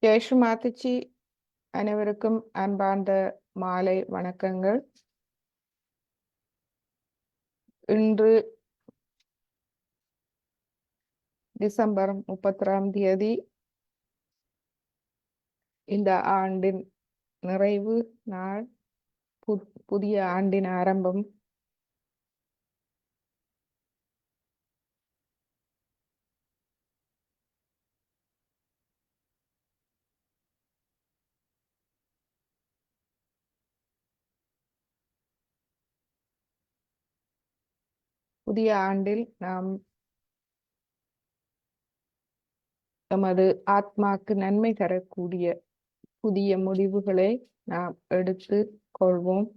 ஜெயஸ்ரீ மாதாஜி அனைவருக்கும் அன்பார்ந்த மாலை வணக்கங்கள். இன்று டிசம்பர் 31 இந்த ஆண்டின் நிறைவு நாள், புதிய ஆண்டின் ஆரம்பம். புதிய ஆண்டில் நாம் நமது ஆத்மாக்கு நன்மை தரக்கூடிய புதிய முடிவுகளை நாம் எடுத்து கொள்வோம்.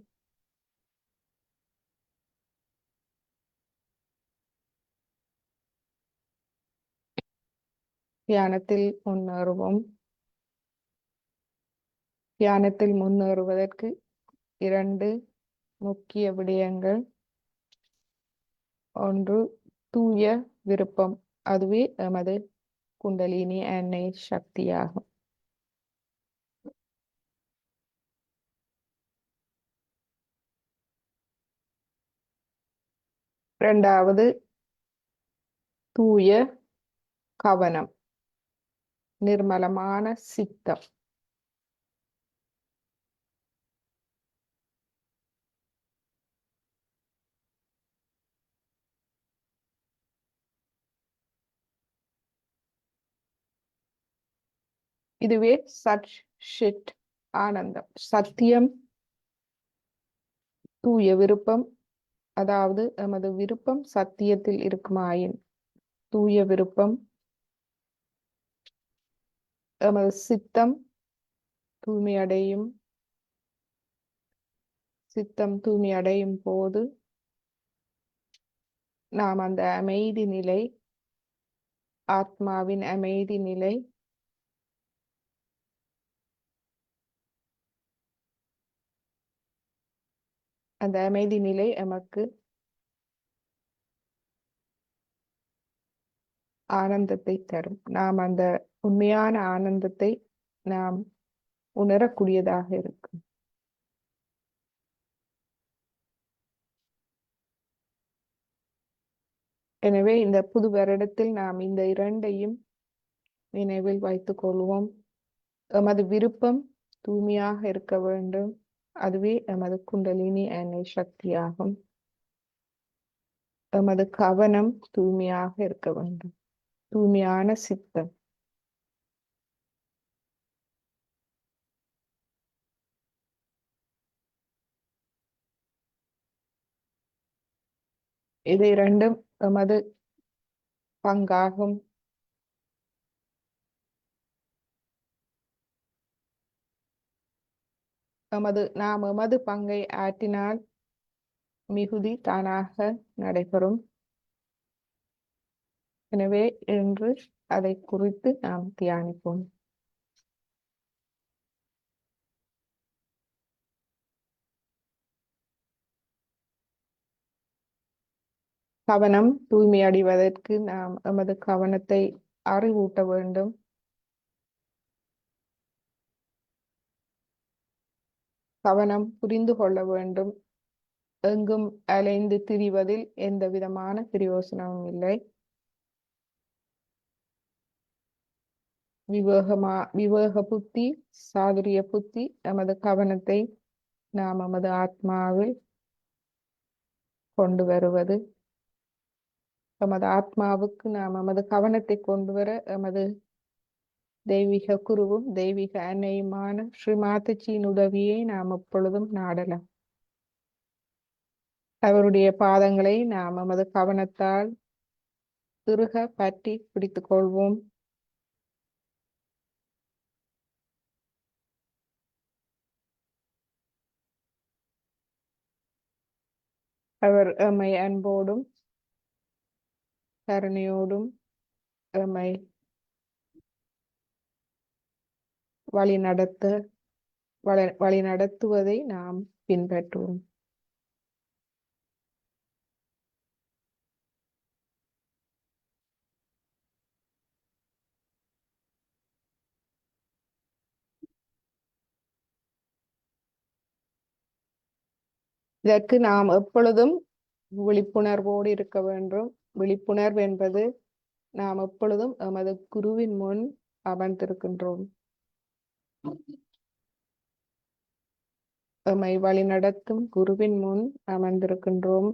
தியானத்தில் முன்னேறுவோம். தியானத்தில் முன்னேறுவதற்கு 2 முக்கிய விடயங்கள். ஒன்று தூய விருப்பம், அதுவே எமது குண்டலினி எண்ணெய் சக்தியாகும். இரண்டாவது தூய கவனம், நிர்மலமான சித்தம். இதுவே சட் ஷிட் ஆனந்தம், சத்தியம், தூய விருப்பம். அதாவது எமது விருப்பம் சத்தியத்தில் இருக்குமாயின் தூய விருப்பம், எமது சித்தம் தூய்மையடையும். சித்தம் தூய்மையடையும் போது நாம் அந்த அமைதி நிலை, ஆத்மாவின் அமைதி நிலை, அந்த அமைதி நிலை எமக்கு ஆனந்தத்தை தரும். நாம் அந்த உண்மையான ஆனந்தத்தை நாம் உணரக்கூடியதாக இருக்கும். எனவே இந்த புது வருடத்தில் நாம் இந்த இரண்டையும் நினைவில் வைத்துக் கொள்வோம். எமது விருப்பம் தூய்மையாக இருக்க வேண்டும். அதுவே எமது குண்டலினி எண்ணெய் சக்தியாகும். எமது கவனம் தூய்மையாக இருக்க வேண்டும். தூய்மையான சித்தம். இது இரண்டும் எமது பங்காகும். நாம் எமது பங்கை ஆற்றினால் மிகுதி தானாக நடைபெறும். எனவே இன்று அதை குறித்து நாம் தியானிப்போம். கவனம் தூய்மையடைவதற்கு நாம் எமது கவனத்தை அறிவூட்ட வேண்டும். கவனம் புரிந்து கொள்ள வேண்டும். எங்கும் அலைந்து திரிவதில் எந்த விதமான பிரயோசனமும் இல்லை. விவேக புத்தி, சாதுரிய புத்தி எமது கவனத்தை நாம் எமது ஆத்மாவில் கொண்டு வருவது. எமது ஆத்மாவுக்கு நாம் எமது கவனத்தை கொண்டு வர எமது தெய்வீக குருவும் தெய்வீக அன்னையுமான ஸ்ரீ மாதாஜியின் உதவியை நாம் எப்பொழுதும் நாடலாம். அவருடைய பாதங்களை நாம் எமது கவனத்தால் திருக பற்றி பிடித்துக் கொள்வோம். அவர் எம்மை அன்போடும் கருணையோடும் எம்மை வழி நடத்துவதை நாம் பின்பற்றுவோம். இதற்கு நாம் எப்பொழுதும் விழிப்புணர்வோடு இருக்க வேண்டும். விழிப்புணர்வு என்பது நாம் எப்பொழுதும் எமது குருவின் முன் அமர்ந்திருக்கின்றோம். எம்மை வழிநடத்தும் குருவின் முன் அமர்ந்திருக்கின்றோம்.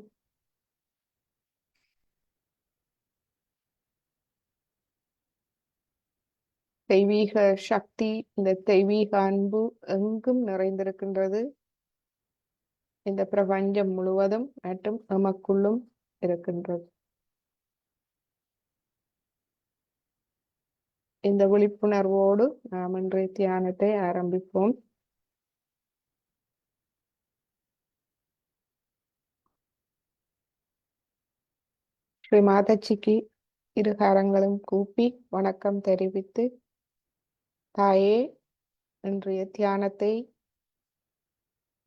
தெய்வீக சக்தி, இந்த தெய்வீக அன்பு எங்கும் நிறைந்திருக்கின்றது. இந்த பிரபஞ்சம் முழுவதும் மற்றும் எமக்குள்ளும் இருக்கின்றது. இந்த விழிப்புணர்வோடு நாம் இன்றைய தியானத்தை ஆரம்பிப்போம். ஸ்ரீ மாதாஜிக்கு இரு கரங்களும் கூப்பி வணக்கம் தெரிவித்து, தாயே, இன்றைய தியானத்தை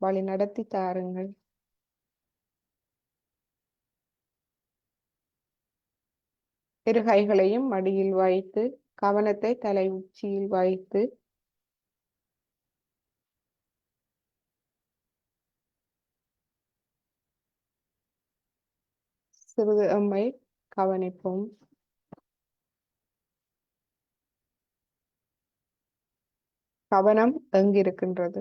வழி நடத்தி தாருங்கள். இரு கைகளையும் மடியில் வைத்து கவனத்தை தலை உச்சியில் வைத்து சிறிது எம்மை கவனிப்போம். கவனம் எங்கிருக்கின்றது?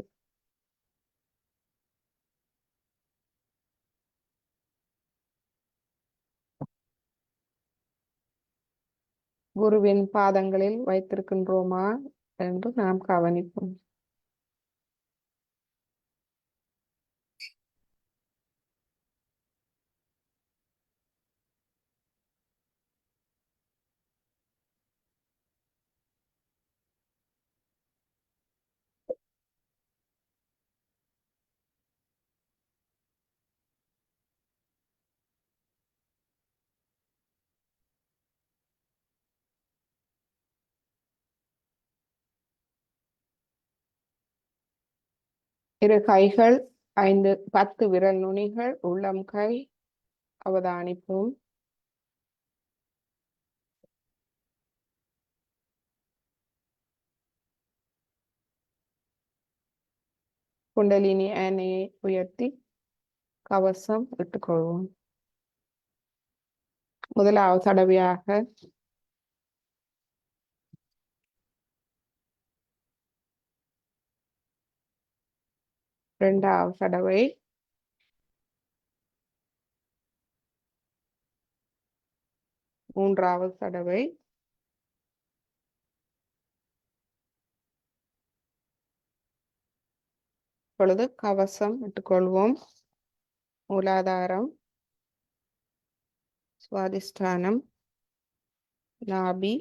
குருவின் பாதங்களில் வைத்திருக்கின்றோமா என்று நாம் கவனிப்போம். இரு கைகள் 10 விரல் நுனிகள், உள்ளம் கை அவதானிப்போம். குண்டலினி ஆனையை உயர்த்தி கவசம் இட்டுக்கொள்வோம். முதலாவது தடவையாக இரண்டாவது தடவை, மூன்றாவது தடவை, இப்பொழுது கவசம் இட்டுக்கொள்வோம். மூலாதாரம், சுவாதிஷ்டானம், நாபி,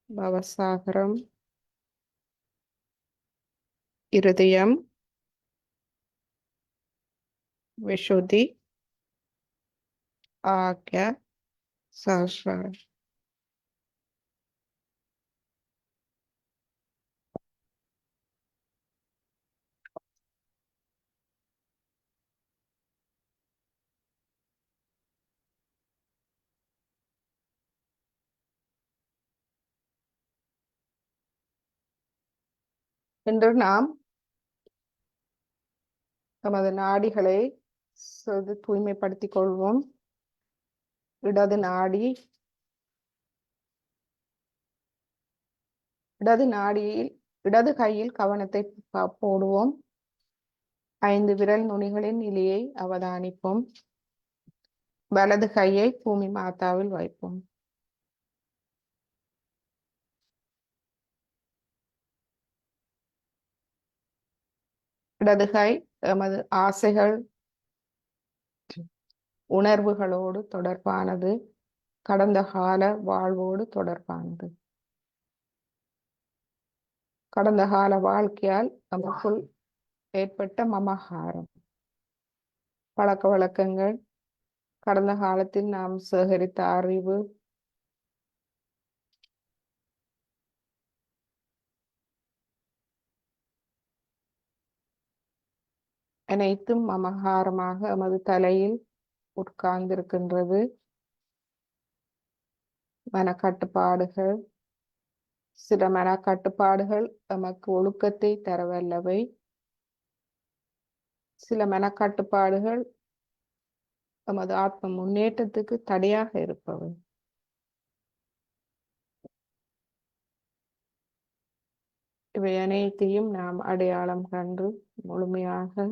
பவசாகரம், இருதயம், விஷுதி, ஆக்ய, சஹஸ்ராரம். இன்று நாம் நமது நாடிகளை சிறிது தூய்மைப்படுத்திக் கொள்வோம். இடது நாடியில் இடது கையில் கவனத்தை போடுவோம். 5 விரல் நுனிகளின் நிலையை அவதானிப்போம். வலது கையை பூமி மாதாவில் வைப்போம். இடது கை எமது ஆசைகள், உணர்வுகளோடு தொடர்பானது, கடந்த கால வாழ்வோடு தொடர்பானது. கடந்த கால வாழ்க்கையால் நமக்குள் ஏற்பட்ட மமகாரம், பழக்க வழக்கங்கள், கடந்த காலத்தில் நாம் சேகரித்த அறிவு, அனைத்தும் மமகாரமாக எமது தலையில் உட்கார்ந்திருக்கின்றது. மனக்கட்டுப்பாடுகள், சில மனக்கட்டுப்பாடுகள் நமக்கு ஒழுக்கத்தை தரவல்லவை. சில மனக்கட்டுப்பாடுகள் நமது ஆத்ம முன்னேற்றத்துக்கு தடையாக இருப்பவை. இவை அனைத்தையும் நாம் அடையாளம் கண்டு முழுமையாக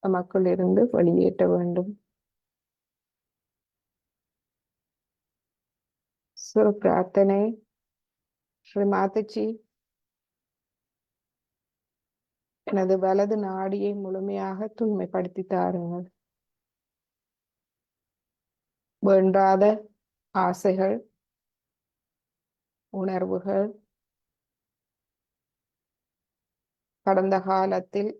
நமக்குள் இருந்து வெளியேற்ற வேண்டும். சிறு பிரார்த்தனை. ஸ்ரீ மாதாஜி, எனது வலது நாடியை முழுமையாக தூய்மைப்படுத்தி தாருங்கள். வேண்டாத ஆசைகள், உணர்வுகள், கடந்த காலத்தில்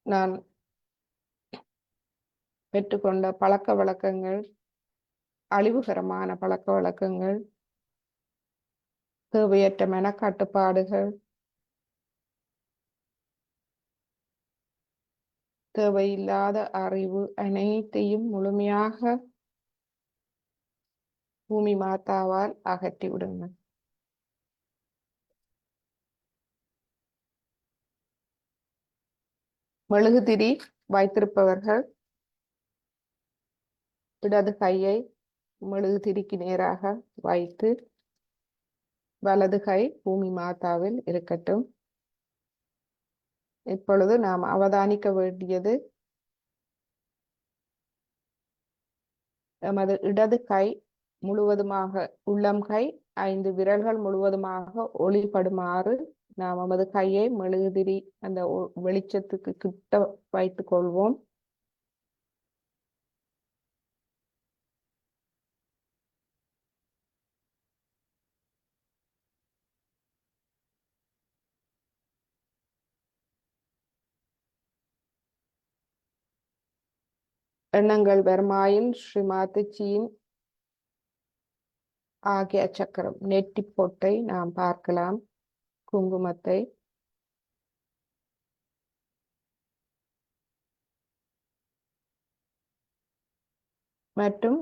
நான் பெற்றுக்கொண்ட பழக்க வழக்கங்கள், அழிவுகரமான பழக்க வழக்கங்கள், தேவையற்ற மனக்கட்டுப்பாடுகள், தேவையில்லாத அறிவு அனைத்தையும் முழுமையாக பூமி மாதாவால் அகற்றி விடுங்கள். மெழுகுதிரி வைத்திருப்பவர்கள் இடது கையை மெழுகுதிரிக்கு நேராக வைத்து வலது கை பூமி மாதாவில் இருக்கட்டும். இப்பொழுது நாம் அவதானிக்க வேண்டியது எமது இடது கை முழுவதுமாக, உள்ளம் கை 5 விரல்கள் முழுவதுமாக ஒளிபடுமாறு நாம் நமது கையை மெழுகுதிரி அந்த வெளிச்சத்துக்கு கிட்ட வைத்துக் கொள்வோம். எண்ணங்கள் வருமாயில் ஸ்ரீ மாதாஜியின் ஆகிய சக்கரம் நெற்றி பொட்டை நாம் பார்க்கலாம், குங்குமத்தை மற்றும்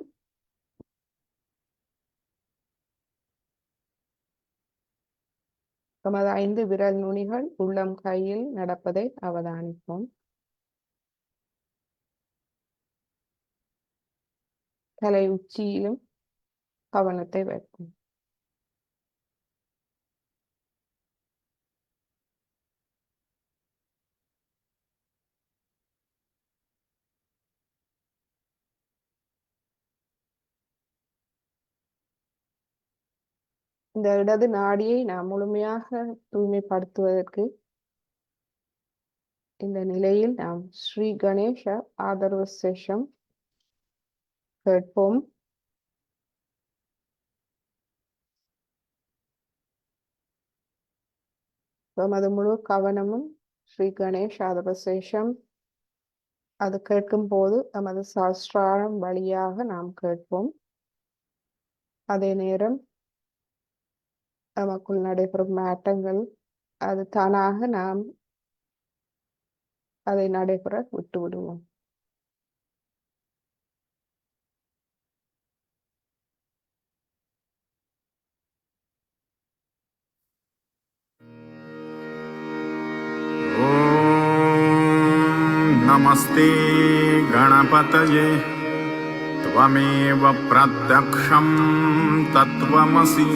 தமது 5 விரல் நுனிகள் உள்ளம் கையில் நடப்பதை அவதானிப்போம். தலை உச்சியிலும் கவனத்தை வைப்போம். இந்த இடது நாடியை நாம் முழுமையாக தூய்மைப்படுத்துவதற்கு இந்த நிலையில் நாம் ஸ்ரீ கணேச ஆதரவு சேஷம் கேட்போம். நமது முழு கவனமும் ஸ்ரீ கணேஷ் ஆதரவு சேஷம். அது கேட்கும் போது நமது சாஸ்திராரம் வழியாக நாம் கேட்போம். அதே நேரம் நமக்குள் நடைபெறும் மாற்றங்கள் அது தானாக நாம் அதை நடைபெற விட்டு விடுவோம். नमस्ते गणपतये त्वमेव प्रत्यक्षं तत्त्वमसि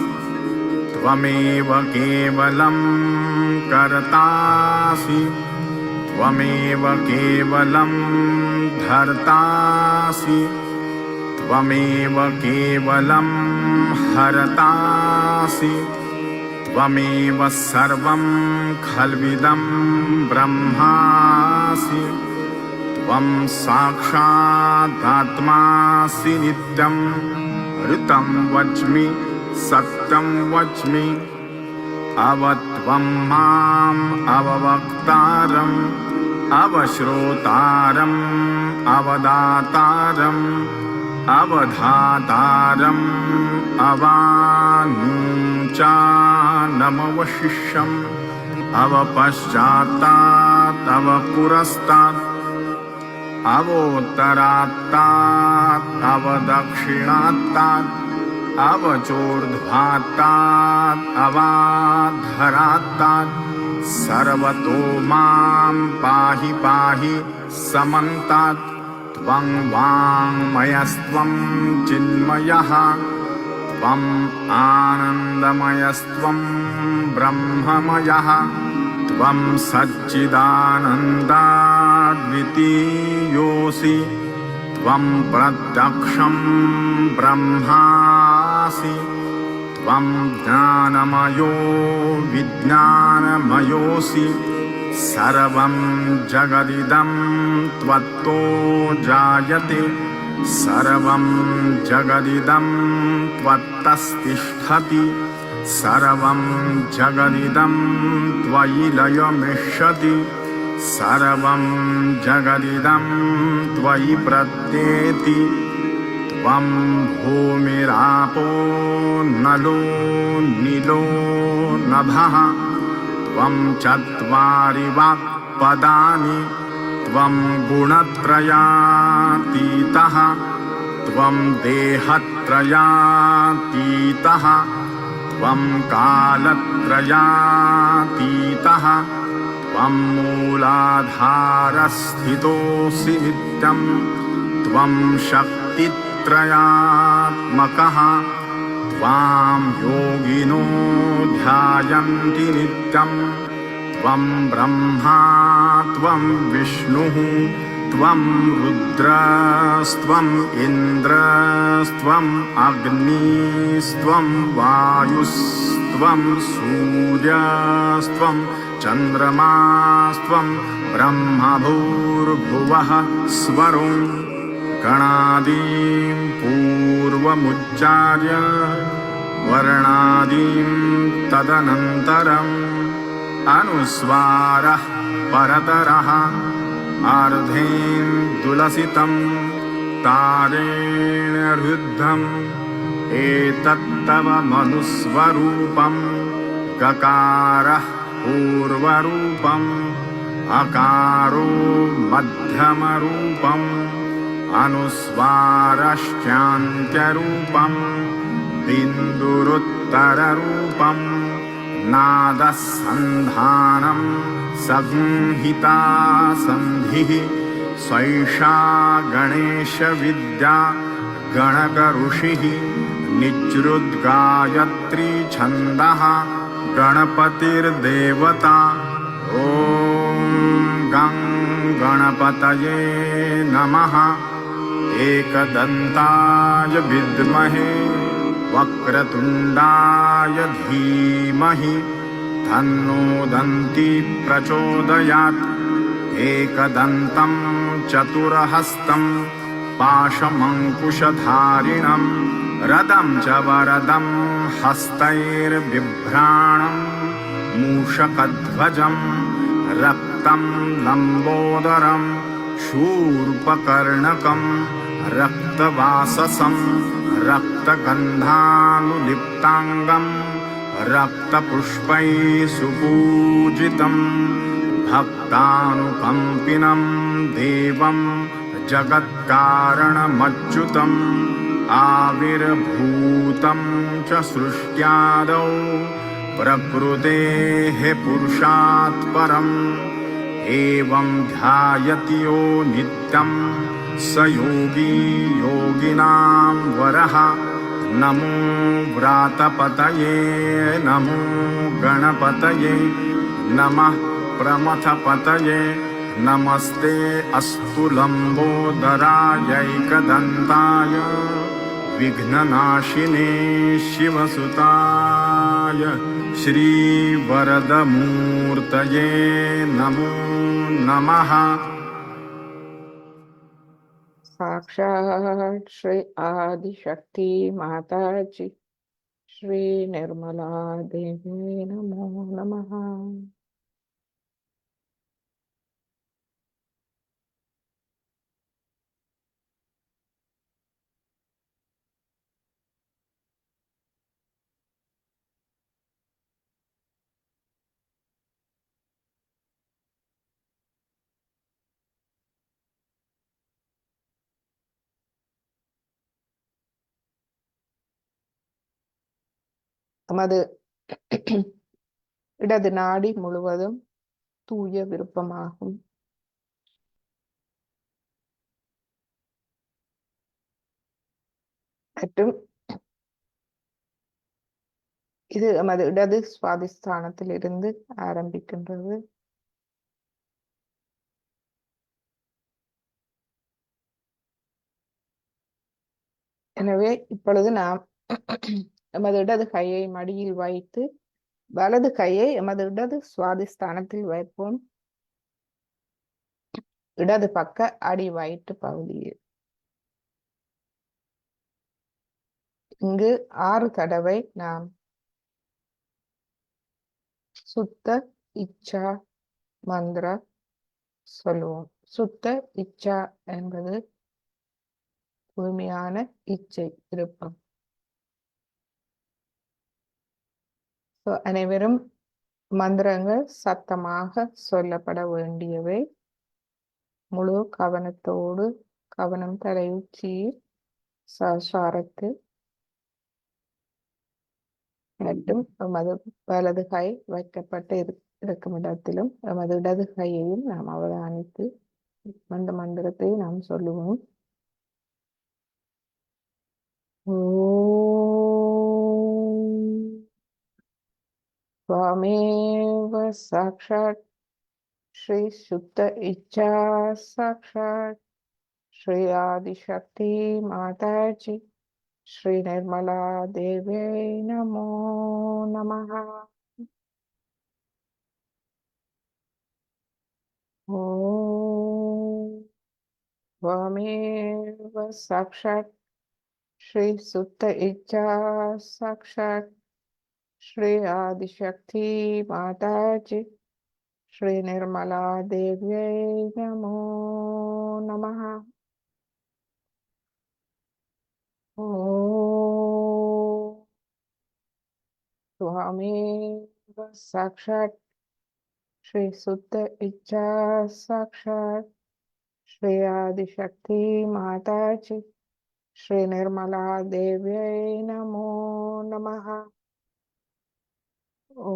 त्वमेव केवलं कर्तासि त्वमेव केवलं धर्तासि त्वमेव केवलं हरतासि त्वमेव सर्वं खल्विदं ब्रह्मासि त्वं साक्षादात्मासि नित्यं ऋतं वच्मि सत्यं वच्मि अवत्वं माम् अववक्तारम् अवश्रोतारम् अवदातारम् अवधातारम् अवानुचानमवशिष्यम् अवपश्चात्तात् अवपुरस्तात् अवोत्तरात्तात् अवदक्षिणात्तात् अवचोर्ध्वात्तात् अवाधरात्तात् सर्वतो मां पाहि पाहि समन्तात् त्वं वाङ्मयस्त्वं चिन्मयः त्वम् आनन्दमयस्त्वं ब्रह्ममयः त्वं सच्चिदानन्दाद्वितीयोऽसि त्वं प्रत्यक्षं ब्रह्मासि त्वं ज्ञानमयो विज्ञानमयोऽसि सर्वं जगदिदं त्वत्तो जायते सर्वं जगदिदं त्वत्तस्तिष्ठति सर्वं जगदिदं त्वयि लयमिष्यति सर्वं जगदिदं त्वयि प्रत्येति त्वं भूमिरापो नलो नीलो नभः त्वं चत्वारि वाक्पदानि त्वं गुणत्रयातीतः त्वं देहत्रयातीतः त्वं कालत्रयातीतः त्वं मूलाधारस्थितोऽसि नित्यं त्वं शक्तित्रयात्मकः त्वां योगिनो ध्यायन्ति नित्यं त्वं ब्रह्मा त्वं विष्णुः त्वं रुद्रस्त्वम् इन्द्रस्त्वम् अग्निस्त्वं वायुस्त्वं सूर्यस्त्वं चन्द्रमास्त्वं ब्रह्मभूर्भुवः स्वरो गणादीं पूर्वमुच्चार्य वर्णादीं तदनन्तरम् अनुस्वारः परतरः अर्धेन्दुलसितं तारेण रुद्धं एतत्तव मनुस्वरूपं गकारः पूर्वरूपम् अकारो मध्यमरूपम् अनुस्वारश्चान्त्यरूपम् बिन्दुरुत्तररूपम् नादः सन्धानं संहिता सन्धिः स्वैषा गणेशविद्या गणकऋषिः निजृद्गायत्री छन्दः गणपतिर्देवता ॐ गं गणपतये नमः एकदन्ताय विद्महे वक्रतुण्डाय धीमहि तन्नो दन्ती प्रचोदयात् एकदन्तं चतुरहस्तं पाशमङ्कुशधारिणं रदं च वरदं हस्तैर्बिभ्राणं मूषकध्वजं रक्तं लम्बोदरं शूर्पकर्णकं रक्तवाससं रक्तगन्धानुलिप्ताङ्गं रक्तपुष्पैः सुपूजितं भक्तानुकम्पिनं देवं जगत्कारणमच्युतम् आविर्भूतं च सृष्ट्यादौ प्रकृतेः पुरुषात् परम् एवं ध्यायति यो नित्यं स योगी योगिनां वरः नमो व्रातपतये नमो गणपतये नमः प्रमथपतये नमस्ते अस्तु लम्बोदरायैकदन्ताय विघ्ननाशिने शिवसुताय श्रीवरदमूर्तये नमो नमः। साक्षात् श्री आदिशक्ति माताजी श्री निर्मला देवी नमो नमः। நமது இடது நாடி முழுவதும் தூய விருப்பமாகும். மற்றும் இது நமது இடது சுவாதிஸ்தானத்தில் இருந்து ஆரம்பிக்கின்றது. எனவே இப்பொழுது நாம் எமது இடது கையை மடியில் வைத்து வலது கையை எமது இடது சுவாதிஸ்தானத்தில் வைப்போம். இடது பக்க அடி வயிற்று பகுதியில் இங்கு 6 தடவை நாம் சுத்த இச்சா மந்திர சொல்லுவோம். சுத்த இச்சா என்பது தூய்மையான இச்சை விருப்பம். அனைவரும் மந்திரங்கள் சத்தமாக சொல்லப்பட வேண்டியவை. முழு கவனத்தோடு கவனம் தலையுச்சியில் சசாரத்தில் மற்றும் எமது வலது கை வைக்கப்பட்டு இருக்கும் இடத்திலும் எமது இடது கையையும் நாம் அவதானித்து அந்த மந்திரத்தை நாம் சொல்லுவோம். त्वमेव साक्षात् श्री शुद्ध इच्छा साक्षात् श्री आदिशक्ति माताजी श्री निर्मला देवी नमो नमः। ओम त्वमेव साक्षात् श्री शुद्ध इच्छा साक्षात् श्री आदिशक्ति माताजी श्री निर्मला देवी नमो नमः। ओम त्वमेव साक्षात् श्री सुत इच्छा साक्षात् श्री आदिशक्ति माताजी श्री निर्मला देव्यै नमो नमः। ॐ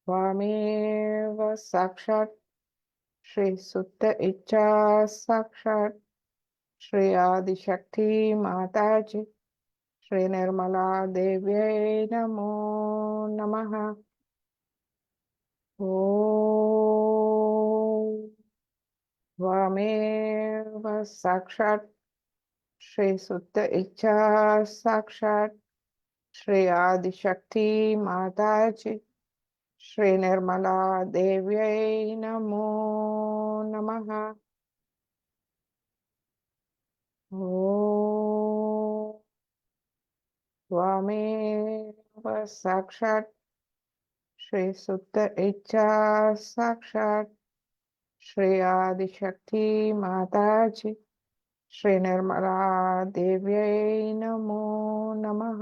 त्वमेव साक्षात् श्री सुत इच्छा साक्षात् श्री आदिशक्ति माताजी श्री निर्मला देव्यै नमो नमः। ॐ त्वमेव साक्षात् श्री सुत इच्छा साक्षात् श्री आदिशक्ति माताजी श्री निर्मला देव्यै नमो नमः। ॐ त्वमेव साक्षात् श्री सुत इच्छा साक्षात् श्री आदिशक्ति माताजी श्री निर्मला देव्यै नमो नमः।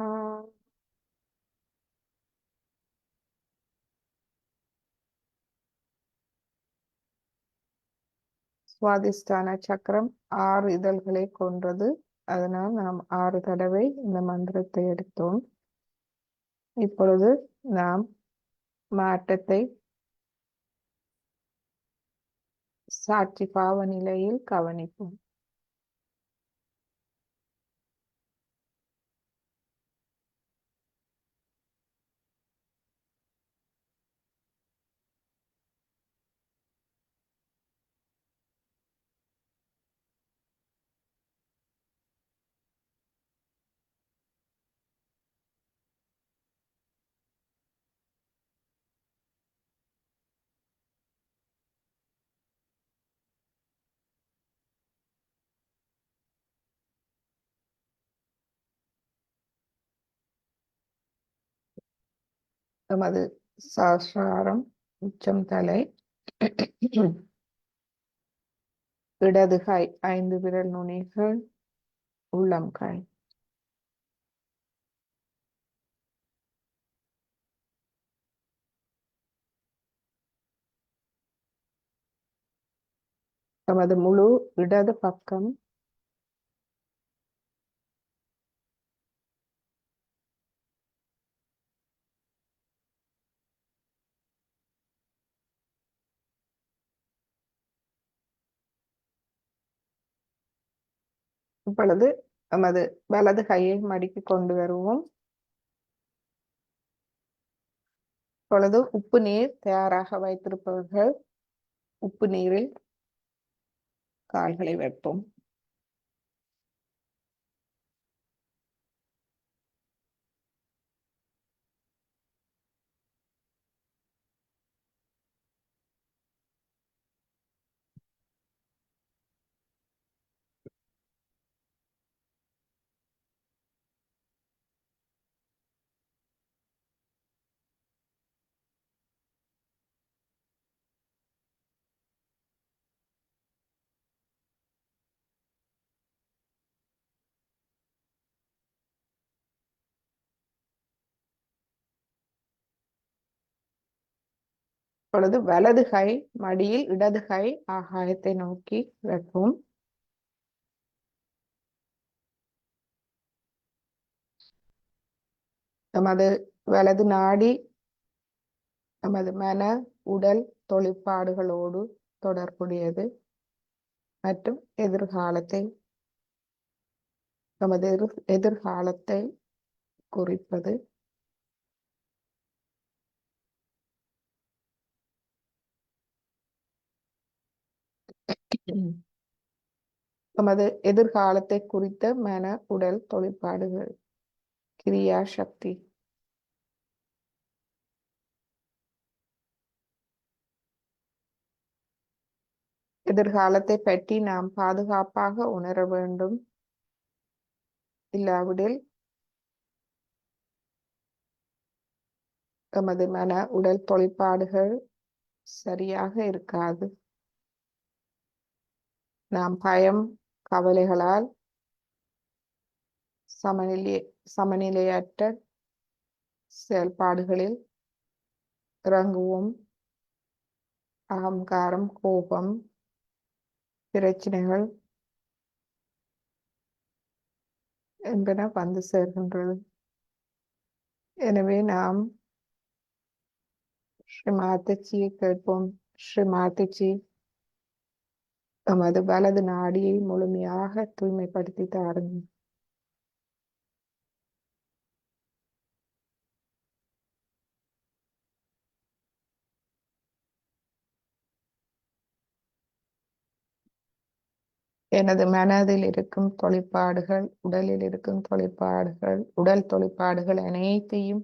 சுவாதிஷ்டான சக்கரம் 6 இதழ்களை கொண்டது. அதனால் நாம் 6 தடவை இந்த மந்திரத்தை எடுத்தோம். இப்பொழுது நாம் மாற்றத்தை சாட்சி பாவ நிலையில் கவனிப்போம். நமது சஹஸ்ராரம் உச்சம் தலை, இடது கை 5 விரல் நுனிகள், உள்ளம் கை. நமது முழு இடது பக்கம் இப்பொழுது நமது வலது கையை மடிக்கு கொண்டு வருவோம். இப்பொழுது உப்பு நீர் தயாராக வைத்திருப்பவர்கள் உப்பு நீரில் கால்களை வைப்போம். இப்பொழுது வலது கை மடியில், இடது கை ஆகாயத்தை நோக்கி வைப்போம். நமது வலது நாடி நமது மன உடல் தொழிற்பாடுகளோடு தொடர்புடையது மற்றும் நமது எதிர்காலத்தை குறிப்பது. நமது எதிர்காலத்தை குறித்த மன உடல் தொழிற்பாடுகள், கிரியா சக்தி. எதிர்காலத்தை பற்றி நாம் பாதுகாப்பாக உணர வேண்டும். இல்லாவிடில் நமது மன உடல் தொழிற்பாடுகள் சரியாக இருக்காது. நாம் பயம், கவலைகளால் சமநிலையற்ற செயல்பாடுகளில் இறங்குவோம். அகங்காரம், கோபம், பிரச்சனைகள் என்பன வந்து சேர்கின்றது. எனவே நாம் ஸ்ரீ மாதாஜியை கேட்போம். ஸ்ரீ மாதாஜி, நமது வலது நாடியை முழுமையாக தூய்மைப்படுத்தி தாருங்கள். எனது மனதில் இருக்கும் தொழிற்பாடுகள், உடலில் இருக்கும் தொழிற்பாடுகள், உடல் தொழிற்பாடுகள் அனைத்தையும்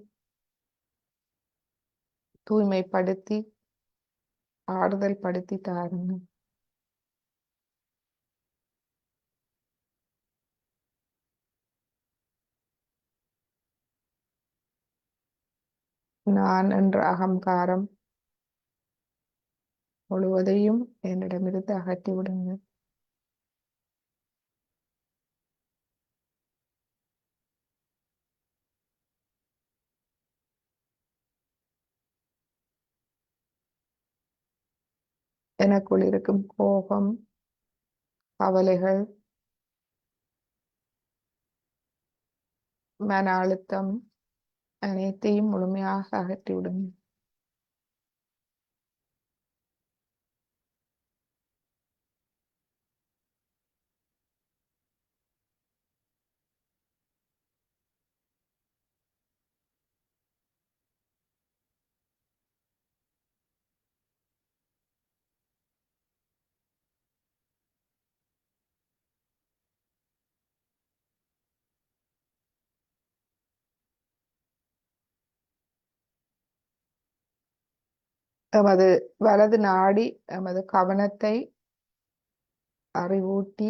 தூய்மைப்படுத்தி ஆறுதல் படுத்தி தாருங்கள். நான் என்ற அகங்காரம் முழுவதையும் என்னிடமிருந்து அகற்றி விடுங்கள். எனக்குள் இருக்கும் கோபம், கவலைகள், மன அழுத்தம் அனைத்தையும் முழுமையாக அகற்றி விடுங்கள். எமது வலது நாடி எமது கவனத்தை அறிவூட்டி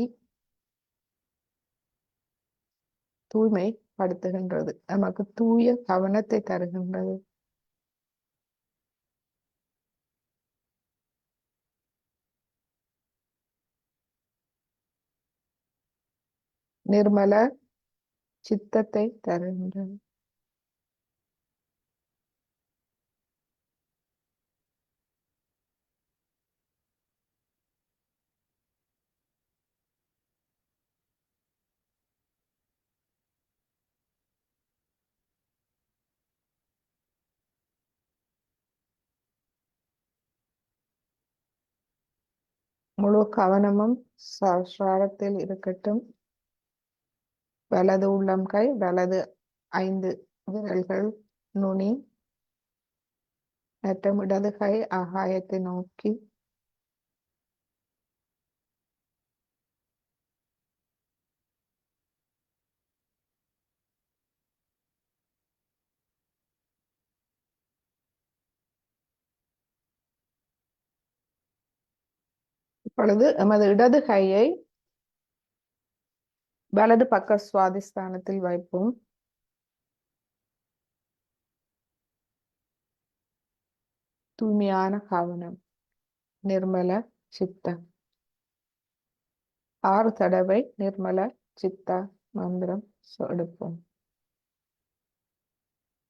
தூய்மைப்படுத்துகின்றது. நமக்கு தூய கவனத்தை தருகின்றது. நிர்மல சித்தத்தை தருகின்றது. முழு கவனமும் சஹஸ்ராரத்தில் இருக்கட்டும். வலது உள்ளம் கை, வலது 5 விரல்கள் நுனி மற்றும் இடது கை ஆகாயத்தை நோக்கி. இப்பொழுது எமது இடது கையை வலது பக்க சுவாதிஸ்தானத்தில் வைப்போம். தூய்மையான கவனம், நிர்மல சித்தம். 6 தடவை நிர்மல சித்த மந்திரம் எடுப்போம்.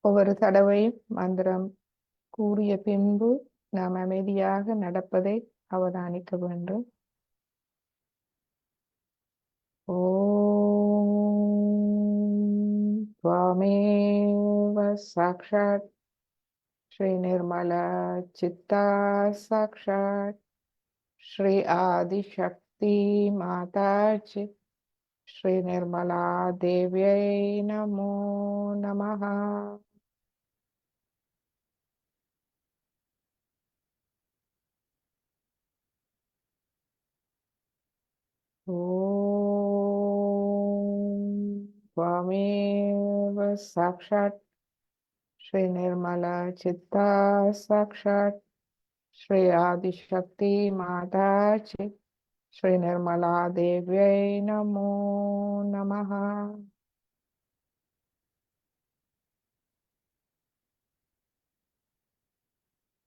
ஒவ்வொரு தடவையும் மந்திரம் கூறிய பின்பு நாம் அமைதியாக நடப்பதை அவதானிக்க வேண்டும். ஓம் त्वमेव साक्षात् श्री निर्मला चित्ता साक्षात् श्री आदिशक्ति माताजी श्री निर्मला देव्यै नमो नमः. ओम त्वमेव साक्षात् श्री निर्मला चित्ता साक्षात् श्री आदिशक्ति माताजी श्री निर्मला देव्यै नमो नमः.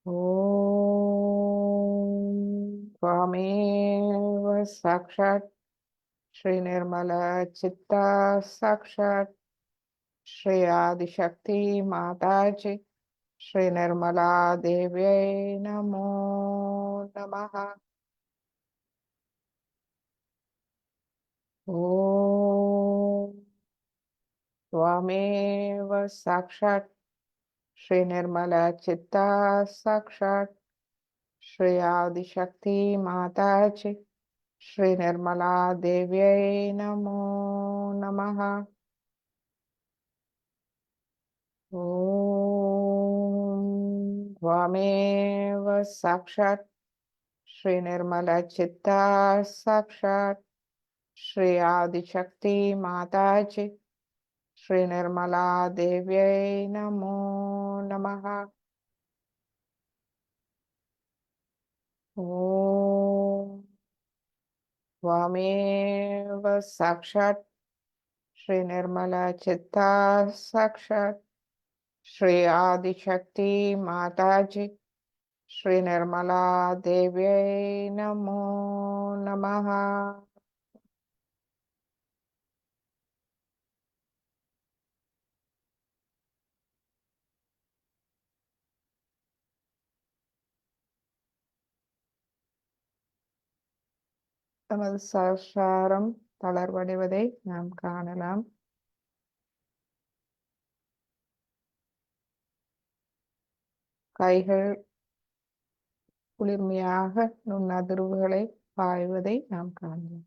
ओम त्वमेव साक्षात् ஸ்ரீ நிர்மலா சித்தா சாக்ஷாத் ஸ்ரீ ஆதிசக்தி மாதாஜி ஸ்ரீ நிர்மலா தேவியை நமோ நமः. ஓம் त्वमेव साक्षात् श्री निर्मला चित्ता साक्षात् श्री आदिशक्ति माताजी श्री निर्मला देव्यै नमो नमः. ओम त्वमेव साक्षात् श्री निर्मला चित्ता साक्षात् श्री आदिशक्ति माताजी श्री निर्मला देव्यै नमो नमः. ओम त्वमेव साक्षात् श्री निर्मला चित्ता साक्षात् श्री आदिशक्ति माताजी श्री निर्मला देव्यै नमो नमः. நமது சசாரம் தளர்வடைவதை நாம் காணலாம். கைகள் குளிர்மையாக நுண்ணதிர்வுகளை பாய்வதை நாம் காணலாம்.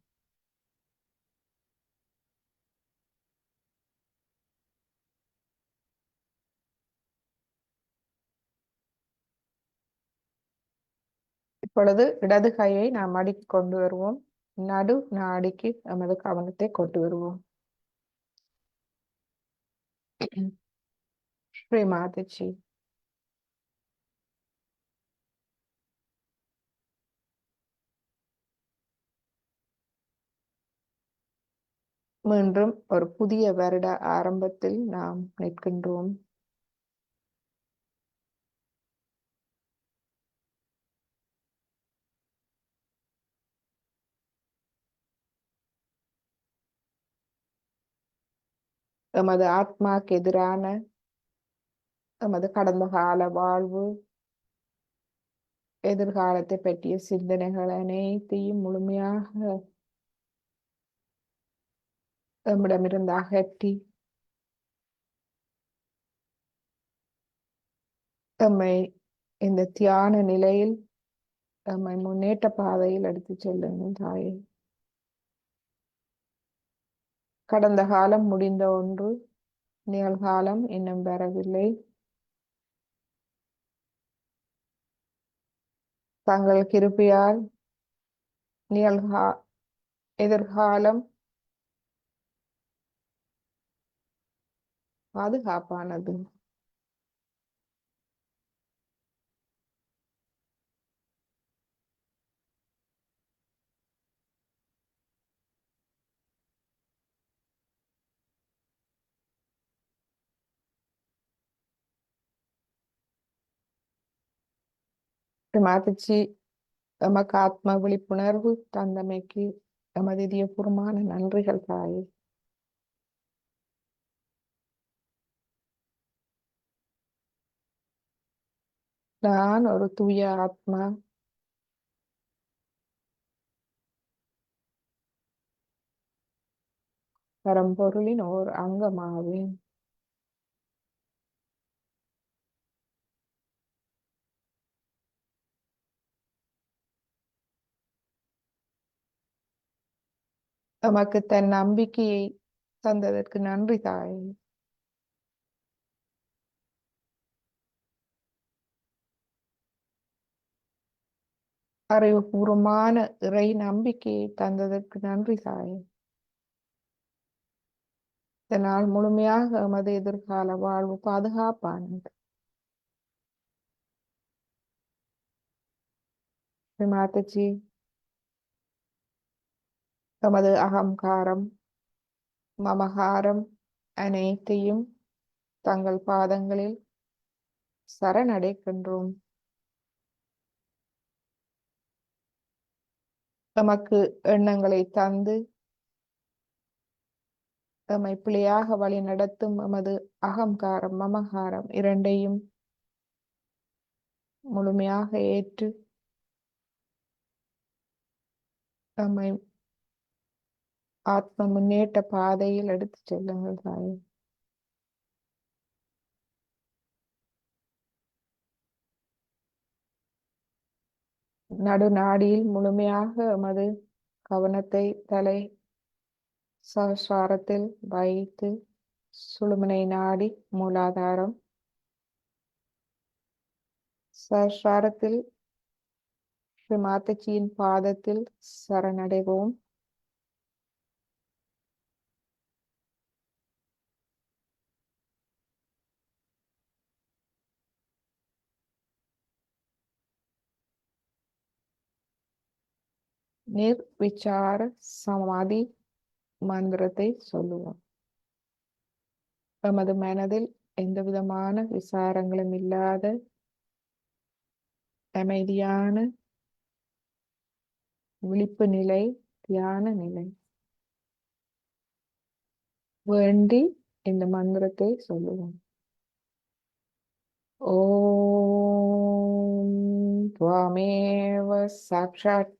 இப்பொழுது இடது கையை நாம் அடிக்கு கொண்டு வருவோம். நடு நாடிக்கு நமது கவனத்தை கொண்டு வருவோம். ஸ்ரீ மாதாஜி. மீண்டும் ஒரு புதிய வருட ஆரம்பத்தில் நாம் நிற்கின்றோம். எமது ஆத்மாக்கு எதிரான எமது கடந்த கால வாழ்வு, எதிர்காலத்தை பற்றிய சிந்தனைகள் அனைத்தையும் முழுமையாக எம்மிடமிருந்து அகற்றி எம்மை இந்த தியான நிலையில் எம்மை முன்னேற்ற பாதையில் எடுத்து செல்லுங்கள் தாயே. கடந்த காலம் முடிந்த ஒன்று, நிகழ்காலம் இன்னும் வரவில்லை. தங்கள் கிருபையால் எதிர்காலம் பாதுகாப்பானது. மாதாஜி எமக்கு ஆத்ம விழிப்புணர்வு தந்தமைக்கு எமது இதயபூர்வமான நன்றிகள் தாயே. நான் ஒரு தூய ஆத்மா, பரம்பொருளின் ஓர் அங்கமாவேன். எமக்கு தன் நம்பிக்கையை தந்ததற்கு நன்றி தாயே. அறிவுபூர்வமான இறை நம்பிக்கையை தந்ததற்கு நன்றி தாயே. இதனால் முழுமையாக எமது எதிர்கால வாழ்வு பாதுகாப்பானது. மாதாஜி, எமது அகங்காரம், மமகாரம் அனைத்தையும் தங்கள் பாதங்களில் சரணடைகின்றோம். எமக்கு எண்ணங்களை தந்து எம்மை பிழையாக வழி நடத்தும் எமது அகங்காரம் மமகாரம் இரண்டையும் முழுமையாக ஏற்று எம்மை ஆத்ம முன்னேற்ற பாதையில் எடுத்துச் செல்லுங்கள் தாயே. நடுநாடியில் முழுமையாக எமது கவனத்தை தலை சஹஸ்ராரத்தில் வைத்து சுழுமுனை நாடி மூலாதாரம் சஹஸ்ராரத்தில் ஸ்ரீ மாதச்சியின் பாதத்தில் சரணடைவோம். நிர்விசார சமாதி மந்திரத்தை சொல்லுவோம். எமது மனதில் எந்த விதமான விசாரங்களும் இல்லாத அமைதியான விழிப்பு நிலை, தியான நிலை. வேண்டி இந்த மந்திரத்தை சொல்லுவோம். ஓம் துவாமேவ சாக்ஷாத்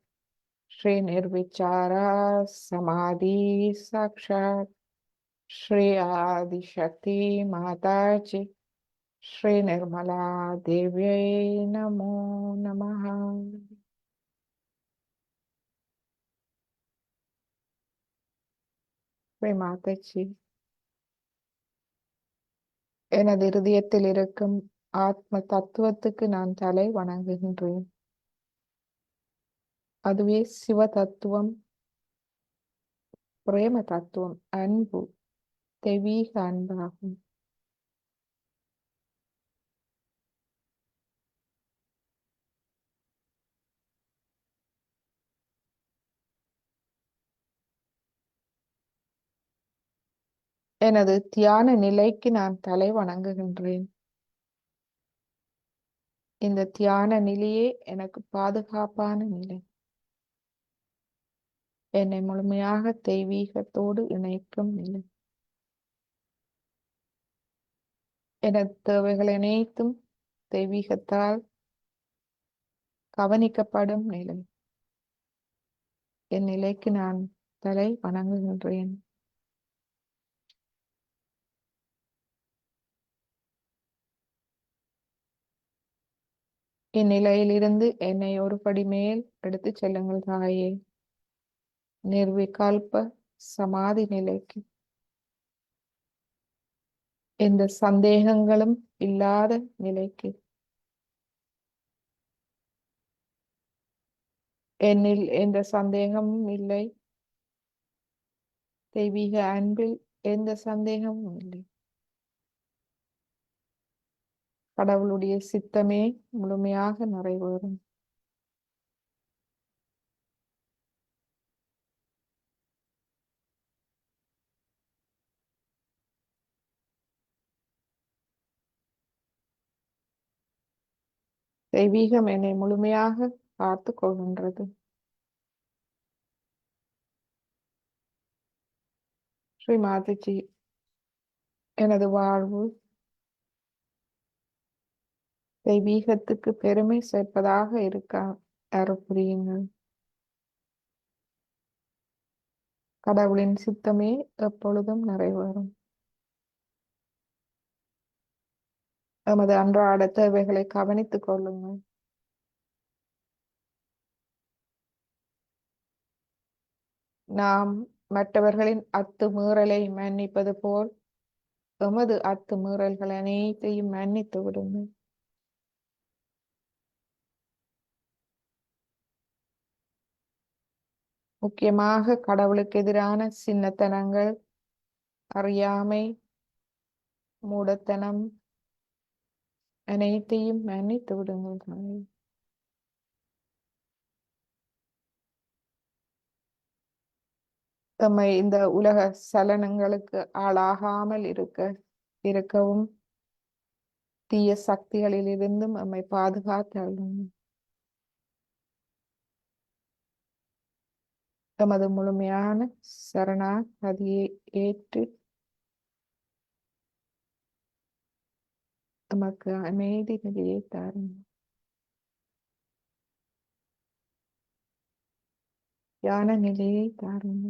ஸ்ரீ நிர்விசாரா சமாதி சாக்ஷாத் ஸ்ரீ ஆதிசக்தி மாதாஜி ஸ்ரீ நிர்மலா தேவியை நமோ நமஹ. ஸ்ரீ மாதாஜி, எனது இருதயத்தில் இருக்கும் ஆத்ம தத்துவத்துக்கு நான் தலை வணங்குகின்றேன். அதுவே சிவ தத்துவம், பிரேம தத்துவம், அன்பு, தெய்வீக அன்பாகும். எனது தியான நிலைக்கு நான் தலை வணங்குகின்றேன். இந்த தியான நிலையே எனக்கு பாதுகாப்பான நிலை. என்னை முழுமையாக தெய்வீகத்தோடு இணைக்கும் நிலை. எனது தேவைகள் அனைத்தும் தெய்வீகத்தால் கவனிக்கப்படும் நிலை. என் நிலைக்கு நான் தலை வணங்குகின்றேன். இந்நிலையிலிருந்து என்னை ஒரு படி மேல் எடுத்துச் செல்லுங்கள் தாயே. நிர்விகல்ப சமாதி நிலைக்கு, எந்த சந்தேகங்களும் இல்லாத நிலைக்கு, என்னில் எந்த சந்தேகமும் இல்லை. தெய்வீக அன்பில் எந்த சந்தேகமும் இல்லை. கடவுளுடைய சித்தமே முழுமையாக நிறைவேறும். தெய்வீகம் என்னை முழுமையாக பார்த்து கொள்கின்றது. ஸ்ரீ மாதாஜி, எனது வாழ்வு தெய்வீகத்துக்கு பெருமை சேர்ப்பதாக இருக்க அருள் புரியுங்கள். கடவுளின் சித்தமே எப்பொழுதும் நிறைவேறும். எமது அன்றாட தேவைகளை கவனித்துக் கொள்ளுங்கள். நாம் மற்றவர்களின் அத்துமீறலை மன்னிப்பது போல் எமது அத்துமீறல்கள் அனைத்தையும் மன்னித்து விடுங்கள். முக்கியமாக கடவுளுக்கு எதிரான சின்னத்தனங்கள், அறியாமை, மூடத்தனம் அனைத்தையும் மன்னித்து விடுங்கள். தம்மை இந்த உலக சலனங்களுக்கு ஆளாகாமல் இருக்கவும் தீய சக்திகளில் இருந்தும் நம்மை பாதுகாத்தருளும். தமது முழுமையான சரணாகதியை ஏற்று நமக்கு அமைதி நிலையை தாருங்க. தியான நிலையை தாருங்க.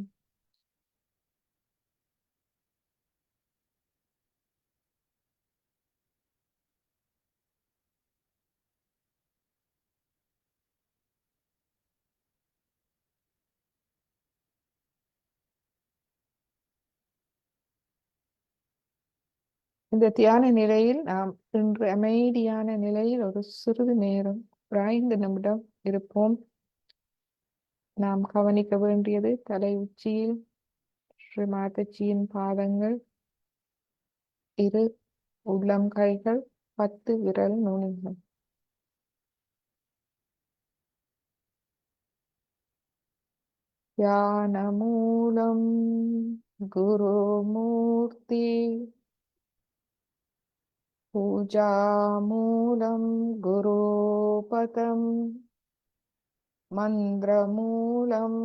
இந்த தியான நிலையில் நாம் இன்று அமைதியான நிலையில் ஒரு சிறிது நேரம், ஒரு 5 நிமிடம் இருப்போம். நாம் கவனிக்க வேண்டியது தலை உச்சியில் ஸ்ரீ மாதாஜியின் பாதங்கள், இரு உள்ளங்கைகள், 10 விரல் நுனிகள். தியான மூலம் குருமூர்த்தி, பூஜா மூலம் குருபதம், மந்திரமூலம்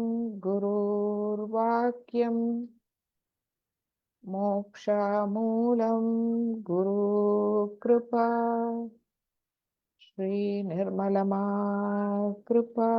குருர்வாக்கியம், மோக்ஷமூலம் குரு கிருபா, ஸ்ரீ நிர்மலமா கிருபா.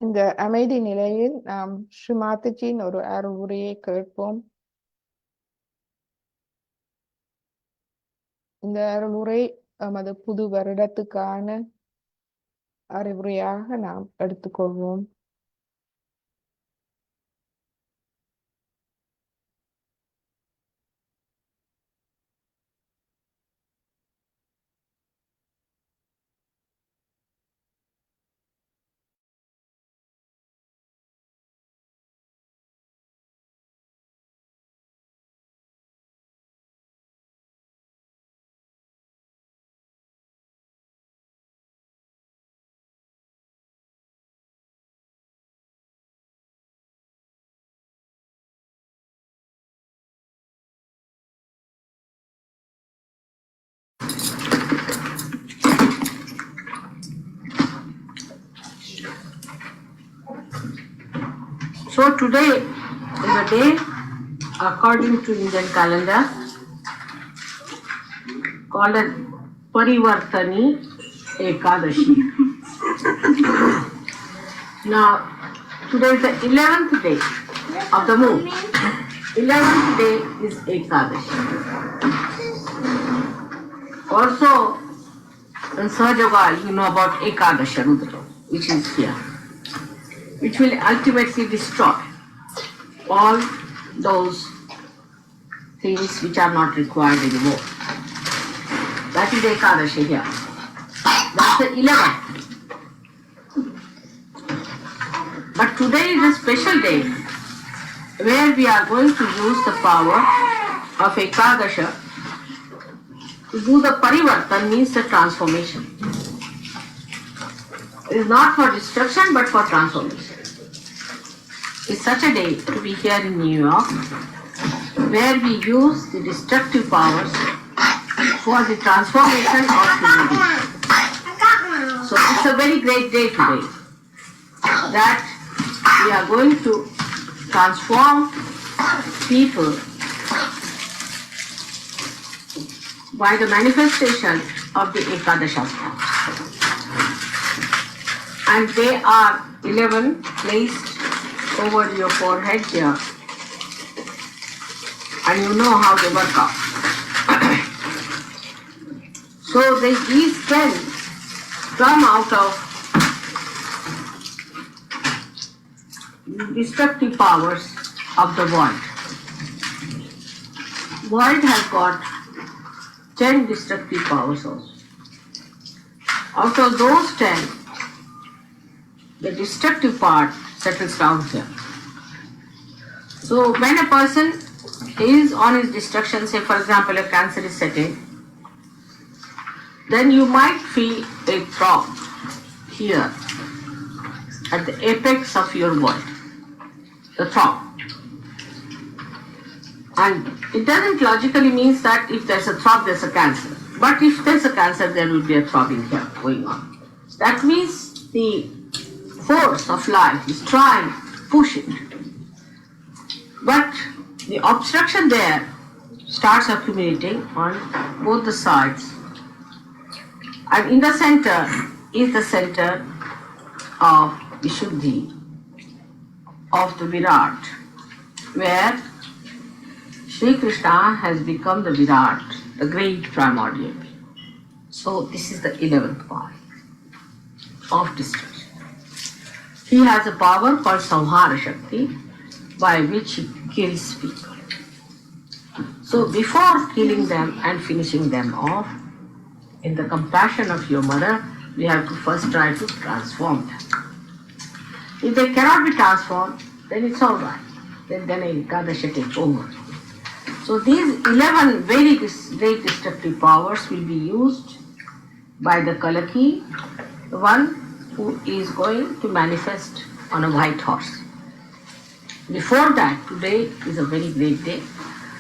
இந்த அமைதி நிலையில் நாம் ஸ்ரீ மாதாஜியின் ஒரு அருள் உரையை கேட்போம். இந்த அருள் உரை நமது புது வருடத்துக்கான அறிவுரையாக நாம் எடுத்துக்கொள்வோம். So today is a day according to Indian calendar called as Parivartani Ekadashi. Now today is the 11th day of the moon. 11th day is Ekadashi. Also in Sahaja Yoga you know about Ekadasha Rudra, which is here, which will ultimately destroy all those things which are not required anymore. That is Ekadashi here. That's the 11th. But today is a special day where we are going to use the power of Ekadasha to do the parivartan, means the transformation. It is not for destruction but for transformation. It's such a day to be here in New York where we use the destructive powers for the transformation of humanity. So it's a very great day today that we are going to transform people by the manifestation of the Ekadashastra. And they are 11 placed over your forehead here, and you know how they work out. So these can come out of destructive powers of the world. World has got 10 destructive powers also. Out of those 10, the destructive part settles down here. So when a person is on his destruction, say for example a cancer is setting, then you might feel a throb here at the apex of your world, the throb. And it doesn't logically means that if there's a throb, there's a cancer. But if there's a cancer, there will be a throbbing here going on. That means the force of life is trying to push it. But the obstruction there starts accumulating on both the sides. And in the center is the center of Vishuddhi, of the Virat, where Sri Krishna has become the Virat, the great primordial. So this is the 11th part of destruction. He has a power called Samhara Shakti by which he kills people. So before killing them and finishing them off, in the compassion of your mother, we have to first try to transform them. If they cannot be transformed, then it's all right. Then Ekadasha takes over. So these 11 very great destructive powers will be used by the Kalaki, the one who is going to manifest on a white horse. Before that, today is a very great day,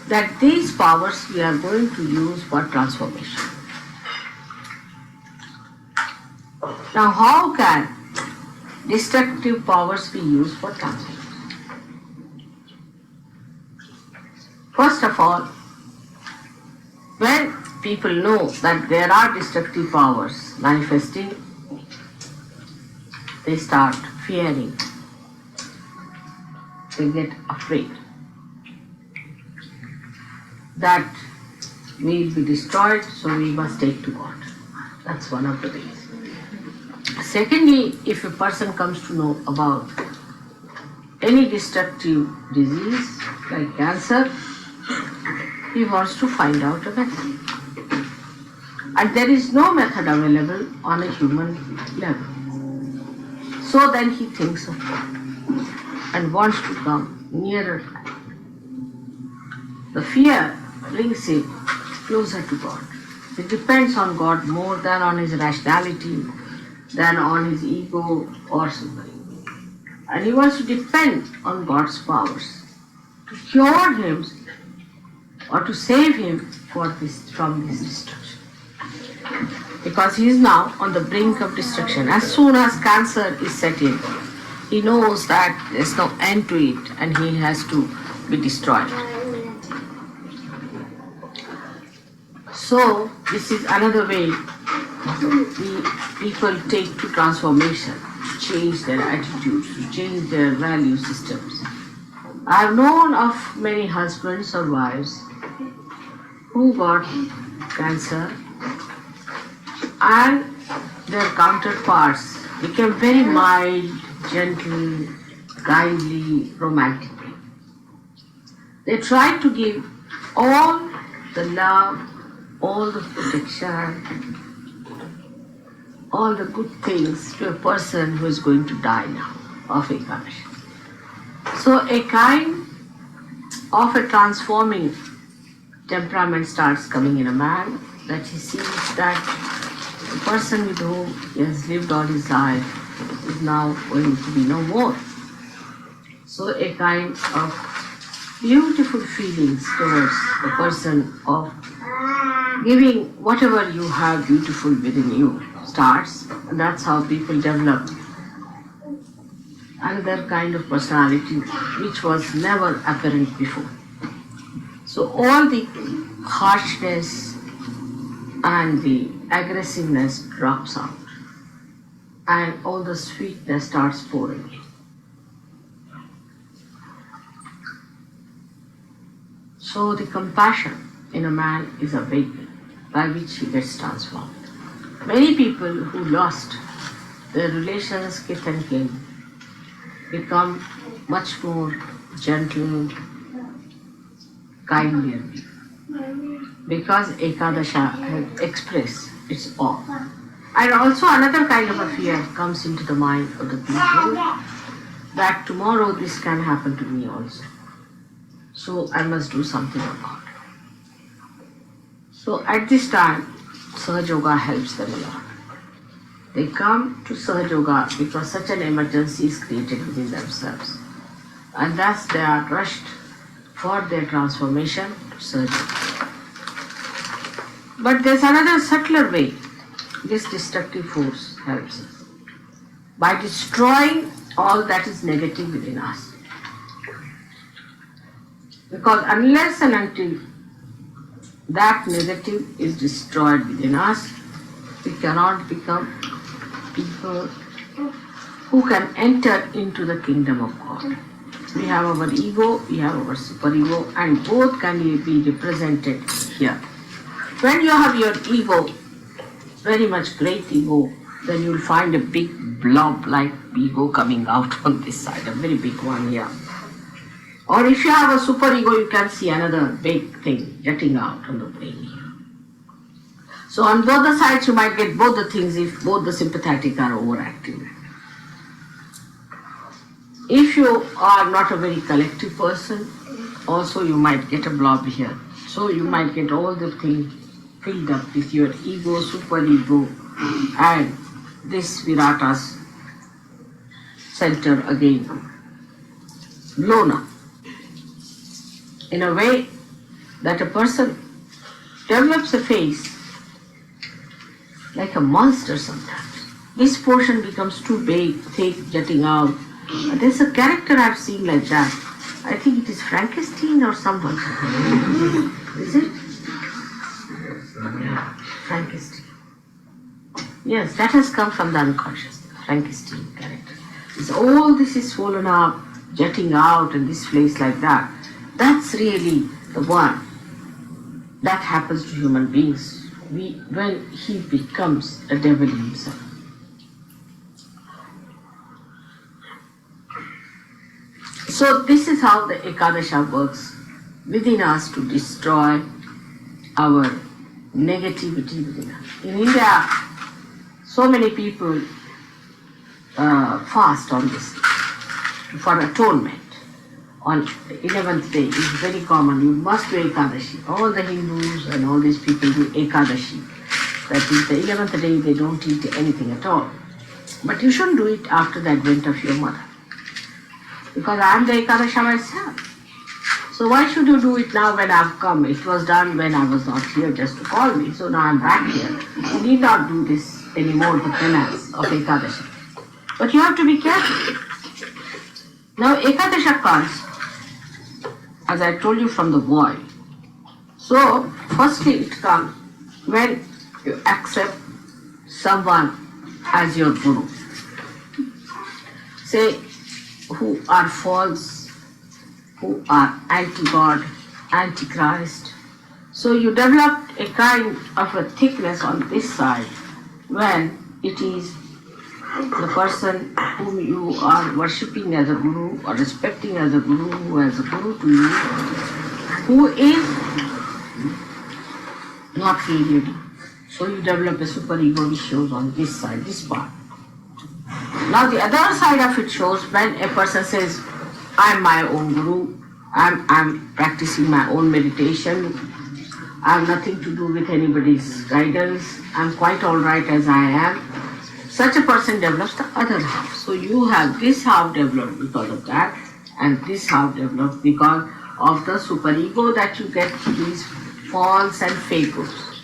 that these powers we are going to use for transformation. Now how can destructive powers be used for transformation? First of all, when people know that there are destructive powers manifesting, they start fearing. They get afraid that we will be destroyed, so we must take to God. That's one of the ways. Secondly, if a person comes to know about any destructive disease like cancer, he wants to find out a method. And there is no method available on a human level. So then he thinks of God and wants to come nearer. The fear brings him closer to God. He depends on God more than on his rationality, than on his ego or something. And he wants to depend on God's powers to cure him or to save him from this destruction. Because he is now on the brink of destruction. As soon as cancer is set in, he knows that there's no end to it and he has to be destroyed. So this is another way people take to transformation, to change their attitudes, to change their value systems. I have known of many husbands or wives who got cancer and their counterparts became very mild, gentle, kindly, romantic. They tried to give all the love, all the protection, all the good things to a person who is going to die now of a condition. So a kind of a transforming temperament starts coming in a man, that he sees that the person with whom he has lived all his life is now going to be no more. So a kind of beautiful feelings towards the person of giving whatever you have beautiful within you starts, and that's how people develop another kind of personality which was never apparent before. So all the harshness and the aggressiveness drops out and all the sweetness starts pouring in. So the compassion in a man is awakened, by which he gets transformed. Many people who lost their relations, kith and kin, become much more gentle, kindlier, because Ekadasha has expressed its awe. And also another kind of a fear comes into the mind of the people, that tomorrow this can happen to me also. So I must do something about it. So at this time, Sahaja Yoga helps them a lot. They come to Sahaja Yoga because such an emergency is created within themselves. And thus they are rushed for their transformation to Sahaja Yoga. But there's another subtler way this destructive force helps us. By destroying all that is negative within us. Because unless and until that negative is destroyed within us, we cannot become people who can enter into the kingdom of God. We have our ego, we have our superego, and both can be represented here. When you have your ego, very much great ego, then you'll find a big blob like ego coming out on this side, a very big one here. Or if you have a superego, you can see another big thing jetting out on the brain here. So on both the sides, you might get both the things if both the sympathetic are overactive. If you are not a very collective person, also you might get a blob here. So you might get all the things filled up with your ego, superego, and this Virata's center again, blown up. In a way that a person develops a face like a monster sometimes. This portion becomes too big, thick, jutting out. There's a character I've seen like that. I think it is Frankenstein or someone. Is it? Yeah, Frankenstein. Yes, that has come from the unconscious, Frankenstein character. It's all this is swollen up, jutting out, and this place like that. That's really the one that happens to human beings when he becomes a devil himself. So this is how the Ekadasha works within us to destroy our negativity within us. In India, so many people fast on this for atonement. On the 11th day is very common. You must do Ekadashi. All the Hindus and all these people do Ekadashi. That is the 11th day they don't eat anything at all. But you shouldn't do it after the advent of your mother. Because I am the Ekadasha myself. So why should you do it now when I have come? It was done when I was not here just to call me. So now I am back here. You need not do this anymore, the penance of Ekadashi. But you have to be careful. Now Ekadasha comes, as I told you, from the void. So firstly it comes when you accept someone as your guru. Say, who are false, who are anti-God, anti-Christ. So you develop a kind of a thickness on this side when it is the person whom you are worshipping as a guru or respecting as a guru, who is a guru to you, who is not really. So you develop a super-ego which shows on this side, this part. Now the other side of it shows when a person says, I am my own guru, I'm practicing my own meditation, I have nothing to do with anybody's guidance, I'm quite alright as I am. Such a person develops the other half. So you have this half developed because of that, and this half developed because of the superego that you get these false and fake gurus.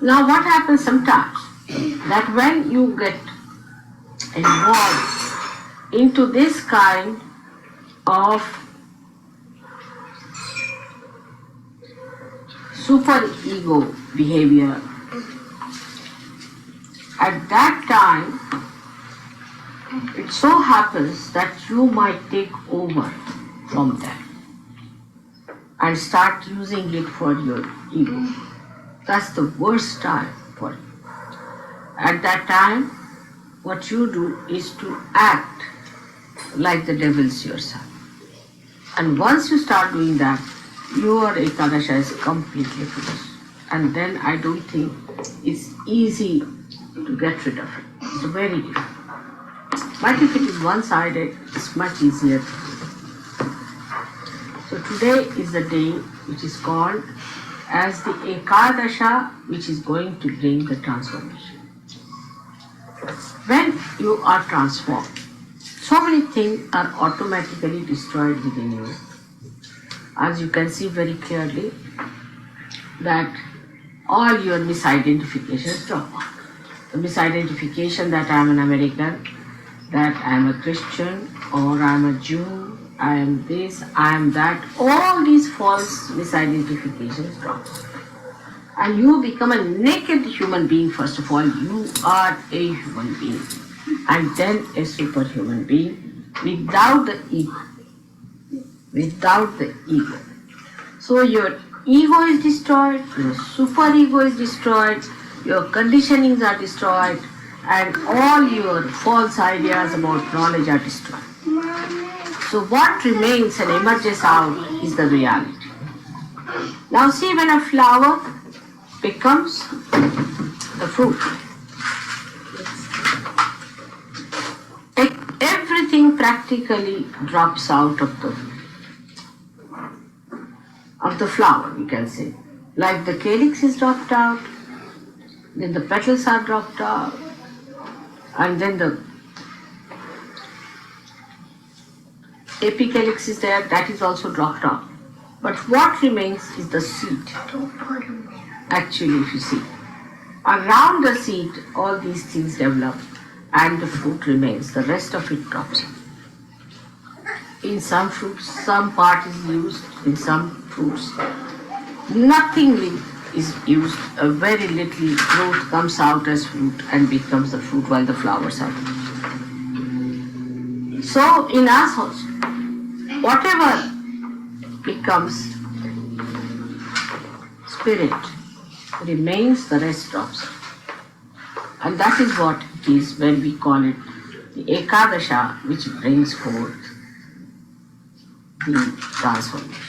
Now what happens sometimes, that when you get involved into this kind of superego behavior, at that time, it so happens that you might take over from them and start using it for your ego. That's the worst time for you. At that time, what you do is to act like the devils yourself. And once you start doing that, your Ekadasha is completely finished. And then I don't think it's easy to get rid of it. It's very difficult. But if it is one-sided, it's much easier to do. So today is the day which is called as the Ekadasha, which is going to bring the transformation. When you are transformed, so many things are automatically destroyed within you. As you can see very clearly, that all your misidentifications drop off. The misidentification that I am an American, that I am a Christian, or I am a Jew, I am this, I am that, all these false misidentifications drop off. And you become a naked human being. First of all, you are a human being, and then a superhuman being without the ego. Without the ego. So your ego is destroyed, your superego is destroyed, your conditionings are destroyed, and all your false ideas about knowledge are destroyed. So what remains and emerges out is the reality. Now see, when a flower becomes the fruit, everything practically drops out of the flower, you can say. Like the calyx is dropped out, then the petals are dropped out, and then the apicalyx is there, that is also dropped out. But what remains is the seed. Actually, if you see, around the seed, all these things develop and the fruit remains. The rest of it drops out. In some fruits, some part is used, in some fruits, nothing is used. A very little growth comes out as fruit and becomes the fruit while the flowers are. So in us also, whatever becomes spirit remains, the rest drops out. And that is what it is when we call it the Ekadasha, which brings forth the transformation.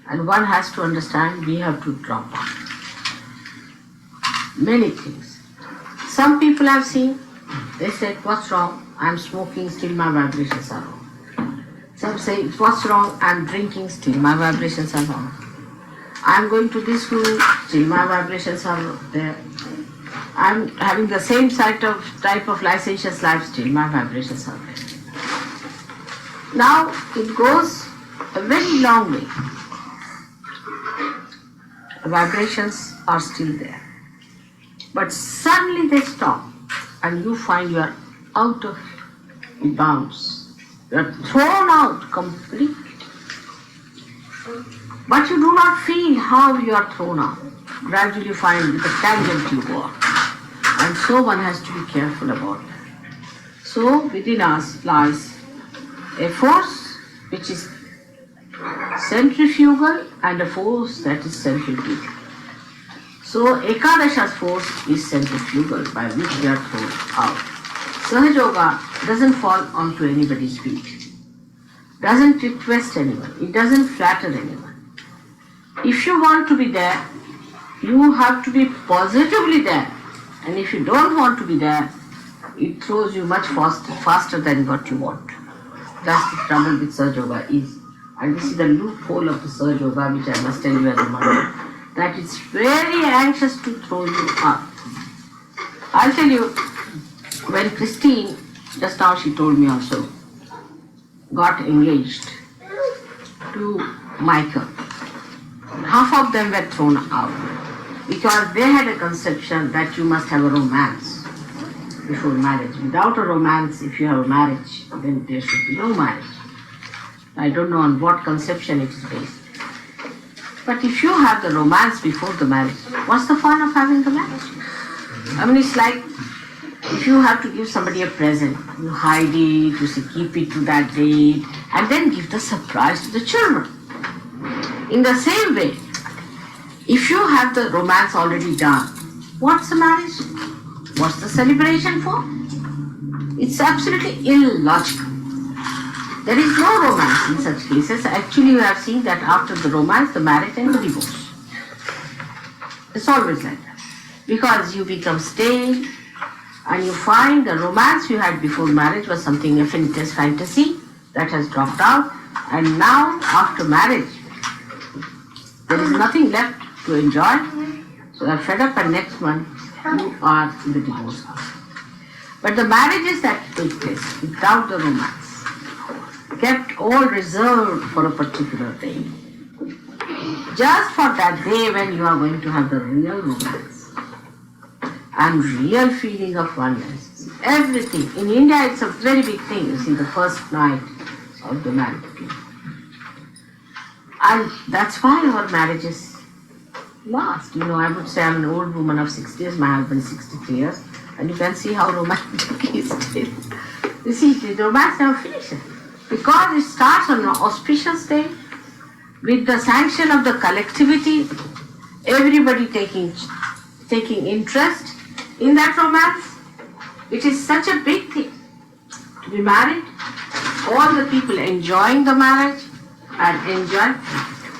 And one has to understand we have to drop out many things. Some people I've seen, they said, what's wrong? I'm smoking, still my vibrations are wrong. Some say, what's wrong? I'm drinking, still my vibrations are wrong. I'm going to this room, still my vibrations are there. I'm having the same type of licentious life, still my vibrations are there. Now it goes a very long way. The vibrations are still there. But suddenly they stop and you find you are out of bounds. You are thrown out completely. But you do not feel how you are thrown out. Gradually you find with a tangent you go out. And so one has to be careful about that. So within us lies a force which is centrifugal and a force that is centrifugal. So Ekadasha's force is centrifugal by which we are thrown out. Sahaja Yoga doesn't fall onto anybody's feet, doesn't request anyone, it doesn't flatter anyone. If you want to be there, you have to be positively there. And if you don't want to be there, it throws you much faster than what you want. That's the trouble with Sahaja Yoga is. And this is the loophole of the Sahaja Yoga, which I must tell you as a mother, that it's very anxious to throw you up. I'll tell you, when Christine, just now she told me also, got engaged to Michael, half of them were thrown out because they had a conception that you must have a romance before marriage. Without a romance, if you have a marriage, then there should be no marriage. I don't know on what conception it is based. But if you have the romance before the marriage, what's the fun of having the marriage? I mean, it's like if you have to give somebody a present, you hide it, you say keep it to that date, and then give the surprise to the children. In the same way, if you have the romance already done, what's the marriage? What's the celebration for? It's absolutely illogical. There is no romance in such cases. Actually, you have seen that after the romance, the marriage and the divorce. It's always like that. Because you become stale and you find the romance you had before marriage was something, a fantasy that has dropped out. And now, after marriage, there is nothing left to enjoy. So you are fed up and next month you are in the divorce house. But the marriages that take place without the romance, kept all reserved for a particular day. Just for that day when you are going to have the real romance and real feeling of oneness. Everything. In India it's a very big thing. You see, the first night of the marriage. And that's why our marriages last. You know, I would say I'm an old woman of 60 years, my husband 63 years, and you can see how romantic he is still. You see, the romance never finishes. Because it starts on an auspicious day, with the sanction of the collectivity, everybody taking interest in that romance. It is such a big thing to be married, all the people enjoying the marriage and enjoy.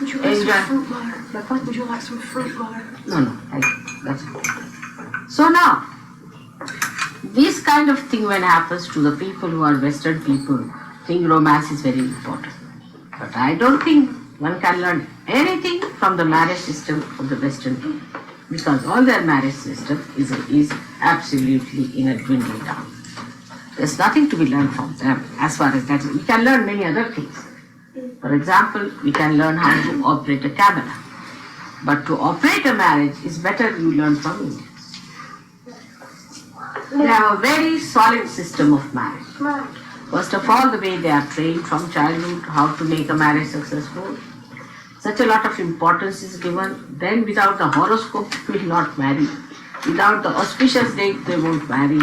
Would you like some fruit butter? Would you like some fruit butter? No, that's it. So now, this kind of thing when happens to the people who are Western people, think romance is very important. But I don't think one can learn anything from the marriage system of the Western people, because all their marriage system is absolutely in a dwindling down. There's nothing to be learned from them as far as that. We can learn many other things. For example, we can learn how to operate a camera. But to operate a marriage is better you learn from Indians. They have a very solid system of marriage. First of all, the way they are trained from childhood, how to make a marriage successful. Such a lot of importance is given. Then without the horoscope, they will not marry. Without the auspicious date, they won't marry.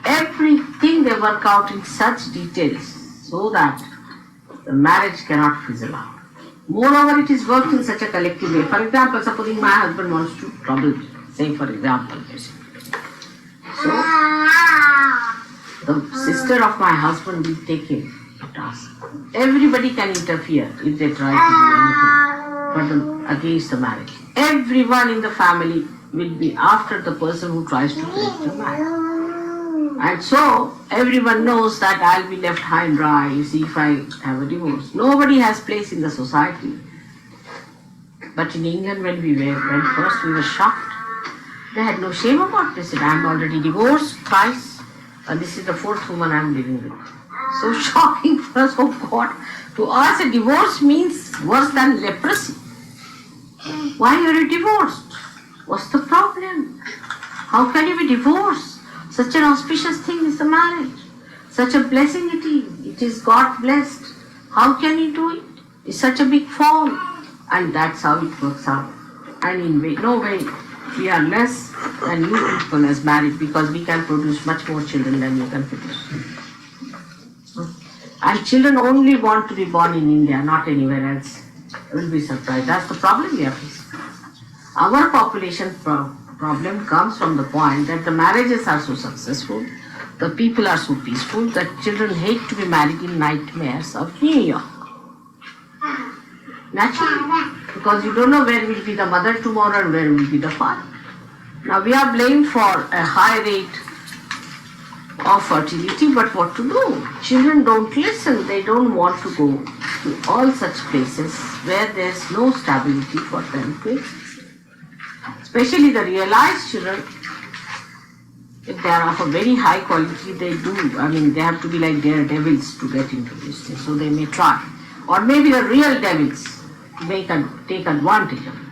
Everything they work out in such details so that the marriage cannot fizzle out. Moreover, it is worked in such a collective way. For example, supposing my husband wants to trouble me, say for example. So, the sister of my husband will take him to task. Everybody can interfere if they try to do anything but against the marriage. Everyone in the family will be after the person who tries to break the marriage. And so everyone knows that I'll be left high and dry, you see, if I have a divorce. Nobody has place in the society. But in England, when we went first, we were shocked. They had no shame about this. I'm already divorced twice, and this is the fourth woman I'm living with. So shocking for us, oh God. To us, a divorce means worse than leprosy. Why are you divorced? What's the problem? How can you be divorced? Such an auspicious thing is the marriage. Such a blessing it is. It is God blessed. How can you do it? It's such a big fall. And that's how it works out. And in no way we are less than you people as married, because we can produce much more children than you can produce. And children only want to be born in India, not anywhere else. You will be surprised. That's the problem we are facing. Our population problem comes from the point that the marriages are so successful, the people are so peaceful, that children hate to be married in nightmares of New York. Naturally, because you don't know where will be the mother tomorrow and where will be the father. Now we are blamed for a high rate of fertility, but what to do? Children don't listen. They don't want to go to all such places where there's no stability for them to exist. Especially the realized children, if they are of a very high quality, they do. I mean, they have to be like daredevils to get into this thing, so they may try. Or maybe the real devils take advantage of it.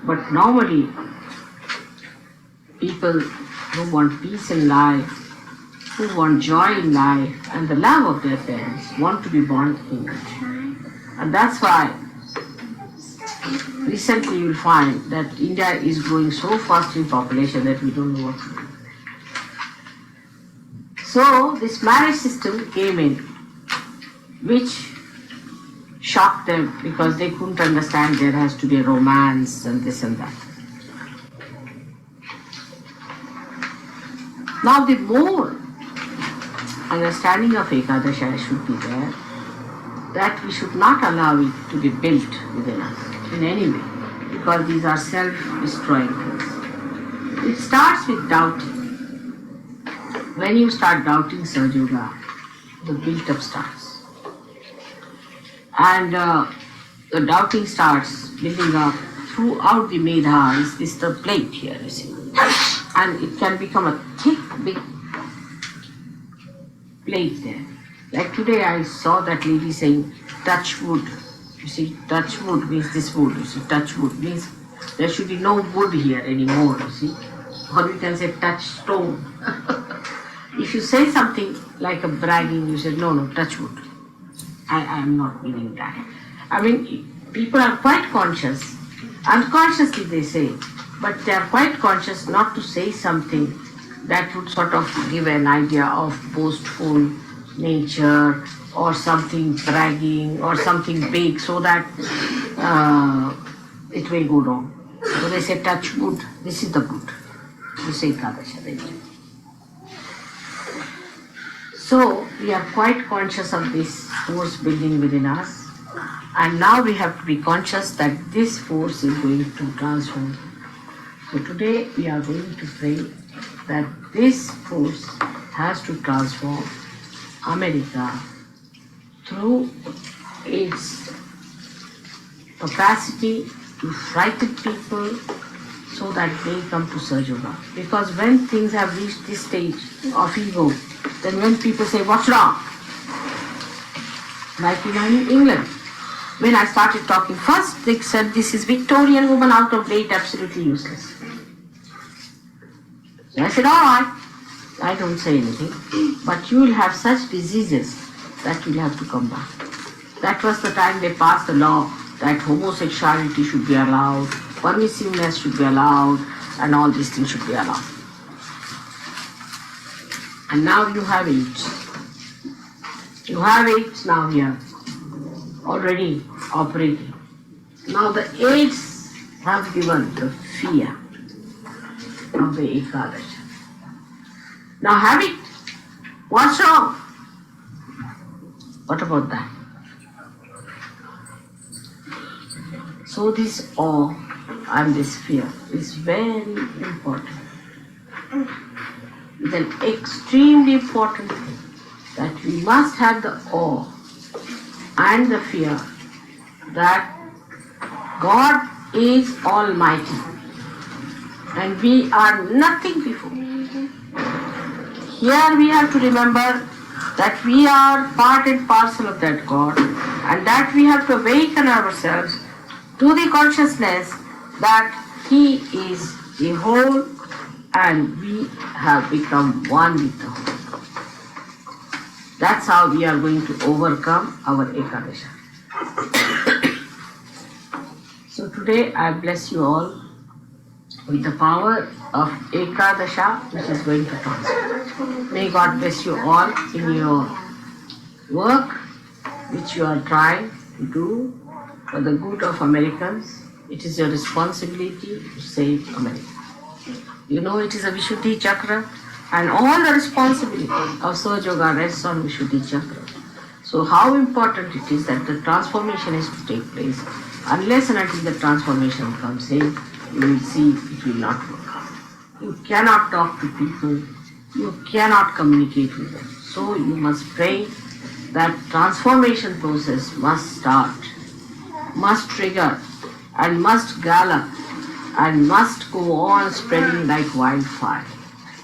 But normally, people who want peace in life, who want joy in life, and the love of their parents want to be born in it. And that's why recently you'll find that India is growing so fast in population that we don't know what to do. So this marriage system came in, which shocked them because they couldn't understand there has to be a romance and this and that. Now the more understanding of Ekadasha should be there, that we should not allow it to be built within us in any way, because these are self-destroying things. It starts with doubting. When you start doubting Sahaja, the build-up starts. And the doubting starts building up throughout the Medha. Is the plate here, you see. And it can become a thick, big plate there. Like today I saw that lady saying, touch wood. You see, touch wood means this wood. You see, touch wood means there should be no wood here anymore, you see. Or we can say touch stone. If you say something like a bragging, you say, no, touch wood. I am not meaning that. I mean, people are quite conscious. Unconsciously they say, but they are quite conscious not to say something that would sort of give an idea of boastful nature or something bragging or something big, so that it will go wrong. So they say, touch wood, this is the wood. You say Ekadasha, they do. So we are quite conscious of this force building within us, and now we have to be conscious that this force is going to transform. So today we are going to pray that this force has to transform America through its capacity to frighten people so that they come to Sahaja. Because when things have reached this stage of ego, then when people say, what's wrong? Like in England, when I started talking first, they said, this is Victorian woman out of date, absolutely useless. So I said, all right, I don't say anything, but you will have such diseases that you'll have to come back. That was the time they passed the law that homosexuality should be allowed, permissiveness should be allowed, and all these things should be allowed. And now you have it. You have it now here, already operating. Now the AIDS have given the fear of the Ekadasha. Now have it. What's wrong? What about that? So this awe and this fear is very important. It's an extremely important thing that we must have the awe and the fear that God is Almighty and we are nothing before. Here we have to remember that we are part and parcel of that God and that we have to awaken ourselves to the consciousness that He is the whole and we have become one with the whole. That's how we are going to overcome our Ekadasha. So today I bless you all with the power of Ekadasha, which is going to transform. May God bless you all in your work, which you are trying to do for the good of Americans. It is your responsibility to save America. You know it is a Vishuddhi Chakra and all the responsibility of Sahaja Yoga rests on Vishuddhi Chakra. So how important it is that the transformation is to take place. Unless and until the transformation comes in, you will see it will not work. You cannot talk to people, you cannot communicate with them. So you must pray that transformation process must start, must trigger and must gallop and must go on spreading like wildfire.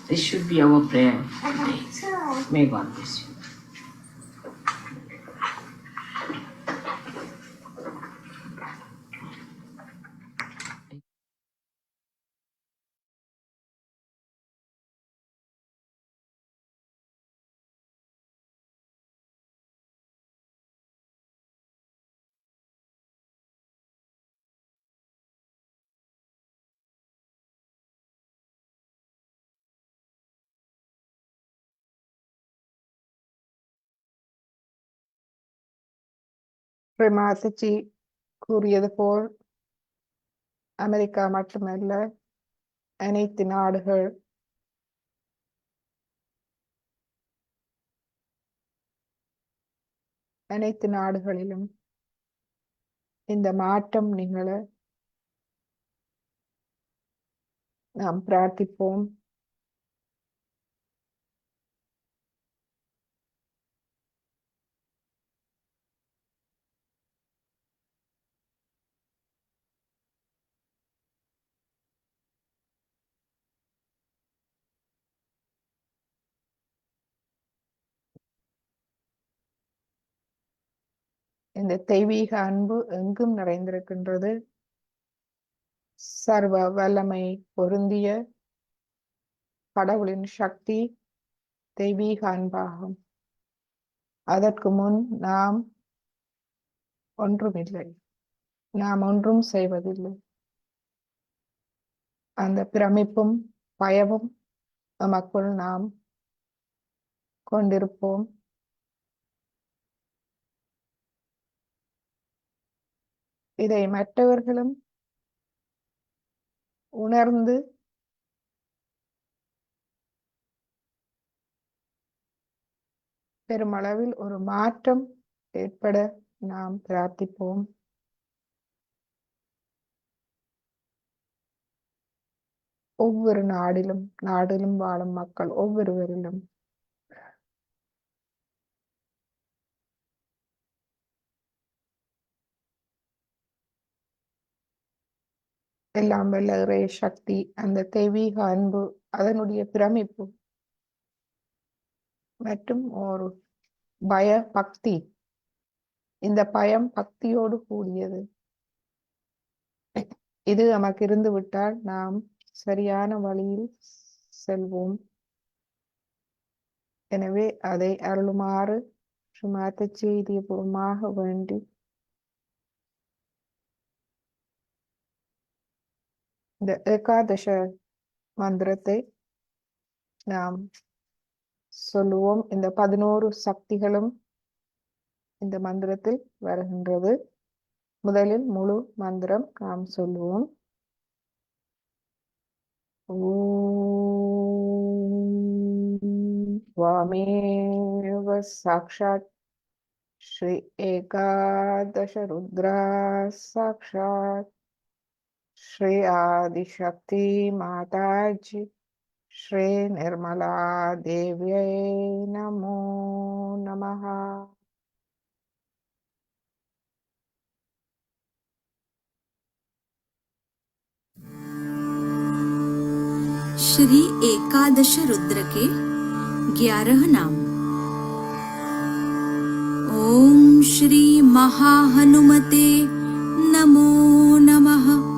This should be our prayer today. May God bless you. பிரமாசிச்சி கூறியது போல் America மட்டுமல்ல, அனைத்து நாடுகளிலும் இந்த மாற்றம் நிகழ நாம் பிரார்த்திப்போம். இந்த தெய்வீக அன்பு எங்கும் நிறைந்திருக்கின்றது. சர்வ வல்லமை பொருந்திய கடவுளின் சக்தி தெய்வீக அன்பாகும். அதற்கு முன் நாம் ஒன்றுமில்லை, நாம் ஒன்றும் செய்வதில்லை. அந்த பிரமிப்பும் பயமும் நமக்குள் நாம் கொண்டிருப்போம். இதை மற்றவர்களும் உணர்ந்து பெருமளவில் ஒரு மாற்றம் ஏற்பட நாம் பிரார்த்திப்போம். ஒவ்வொரு நாடிலும் வாழும் மக்கள் ஒவ்வொருவரிலும் எல்லாம் வல்ல இறை சக்தி, அந்த தெய்வீக அன்பு, அதனுடைய பிரமிப்பு மற்றும் ஒரு பய பக்தி, இந்த பயம் பக்தியோடு கூடியது. இது நமக்கு இருந்து விட்டால் நாம் சரியான வழியில் செல்வோம். எனவே அதை அருளுமாறு சுமாத்த செய்தியபூர்வமாக வேண்டி இந்த ஏகாதச மந்திரத்தை நாம் சொல்லுவோம். இந்த 11 சக்திகளும் இந்த மந்திரத்தில் வருகின்றது. முதலில் முழு மந்திரம் நாம் சொல்லுவோம். ஓம் त्वमेव साक्षात् श्री एकादश रुद्रा साक्षात् श्री आदिशक्ति माताजी श्री निर्मला देव्यै नमो नमः. श्री एकादश रुद्र के 11 नाम. ओम श्री महाहनुमते नमो नमः.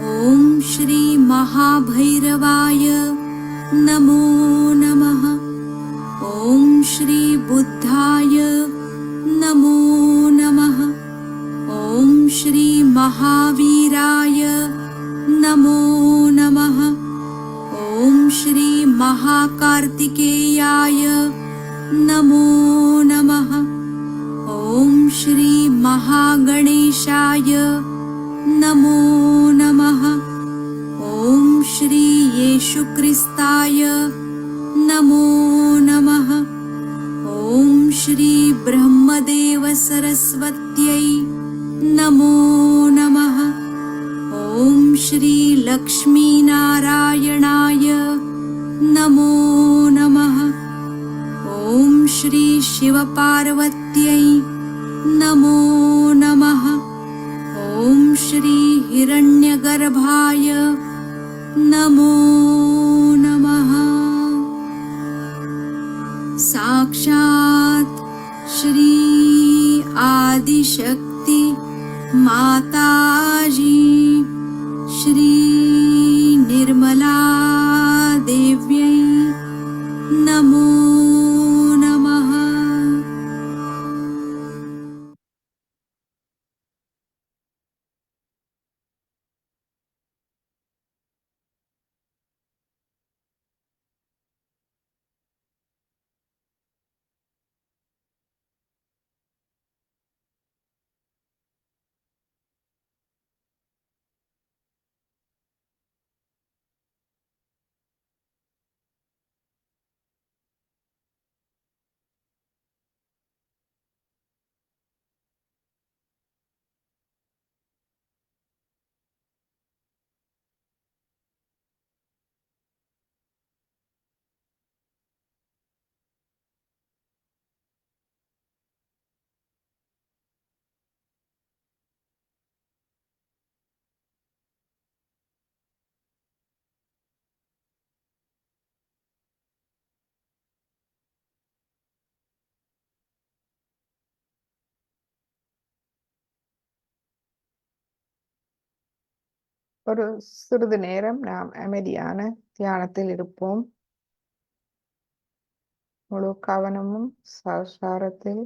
ओम श्री महाभैरवाय नमो नमः. ओम श्री बुद्धाय नमो नमः. ओम श्री महावीराय नमो नमः. ओम श्री महाकार्तिकेयाय नमो नमः. ओम श्री महागणेशाय नमो नमः. ओम श्री येशुक्रिस्ताय नमो नमः. ओम श्री ब्रह्मदेव सरस्वत्यै नमो नमः. ओम श्री लक्ष्मीनारायणाय नमो नमः. ओम श्री शिवपार्वत्यै नमो नमः. ओम श्री हिरण्यगर्भाय नमो नमः. साक्षात् श्री आदिशक्ति माताजी श्री निर्मला देव्यै नमो नमः. ஒரு சிறிது நேரம் நாம் அமைதியான தியானத்தில் இருப்போம். முழு கவனமும் சசாரத்தில்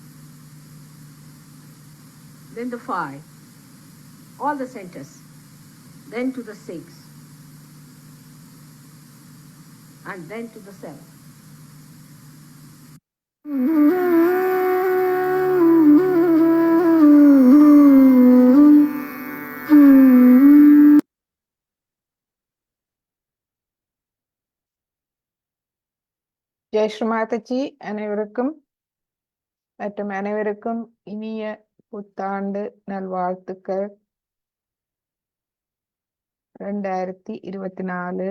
then the 5, all the centers, then to the 6, and then to the 7. Jai Sri Mataji அனைவருக்கும் மற்றும் அனைவருக்கும் இனிய புத்தாண்டு நல்வாழ்த்துக்கள். 2024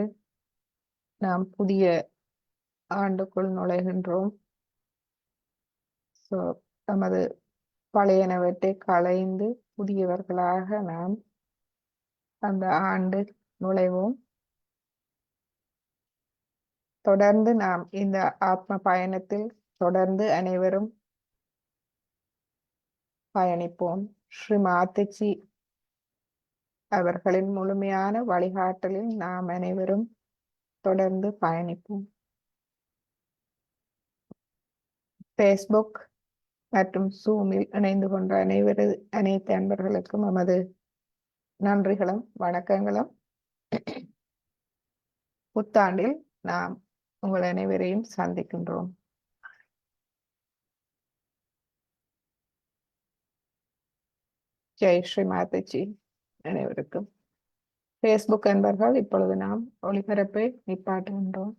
நாம் புதிய ஆண்டுக்குள் நுழைகின்றோம். நமது பழையனவற்றை களைந்து புதியவர்களாக நாம் அந்த ஆண்டு நுழைவோம். தொடர்ந்து நாம் இந்த ஆத்ம பயணத்தில் தொடர்ந்து அனைவரும் பயணிப்போம். ஸ்ரீ மாதாஜி அவர்களின் முழுமையான வழிகாட்டலில் நாம் அனைவரும் தொடர்ந்து பயணிப்போம். ஃபேஸ்புக் மற்றும் ஜூமில் இணைந்து கொண்ட அனைத்து அன்பர்களுக்கும் நமது நன்றிகளும் வணக்கங்களும். புத்தாண்டில் நாம் உங்கள் அனைவரையும் சந்திக்கின்றோம். ஜெய் ஸ்ரீ மாதாஜி அனைவருக்கும். ஃபேஸ்புக் அன்பர்கள், இப்பொழுது நாம் ஒளிபரப்பை நிப்பாட்டுகின்றோம்.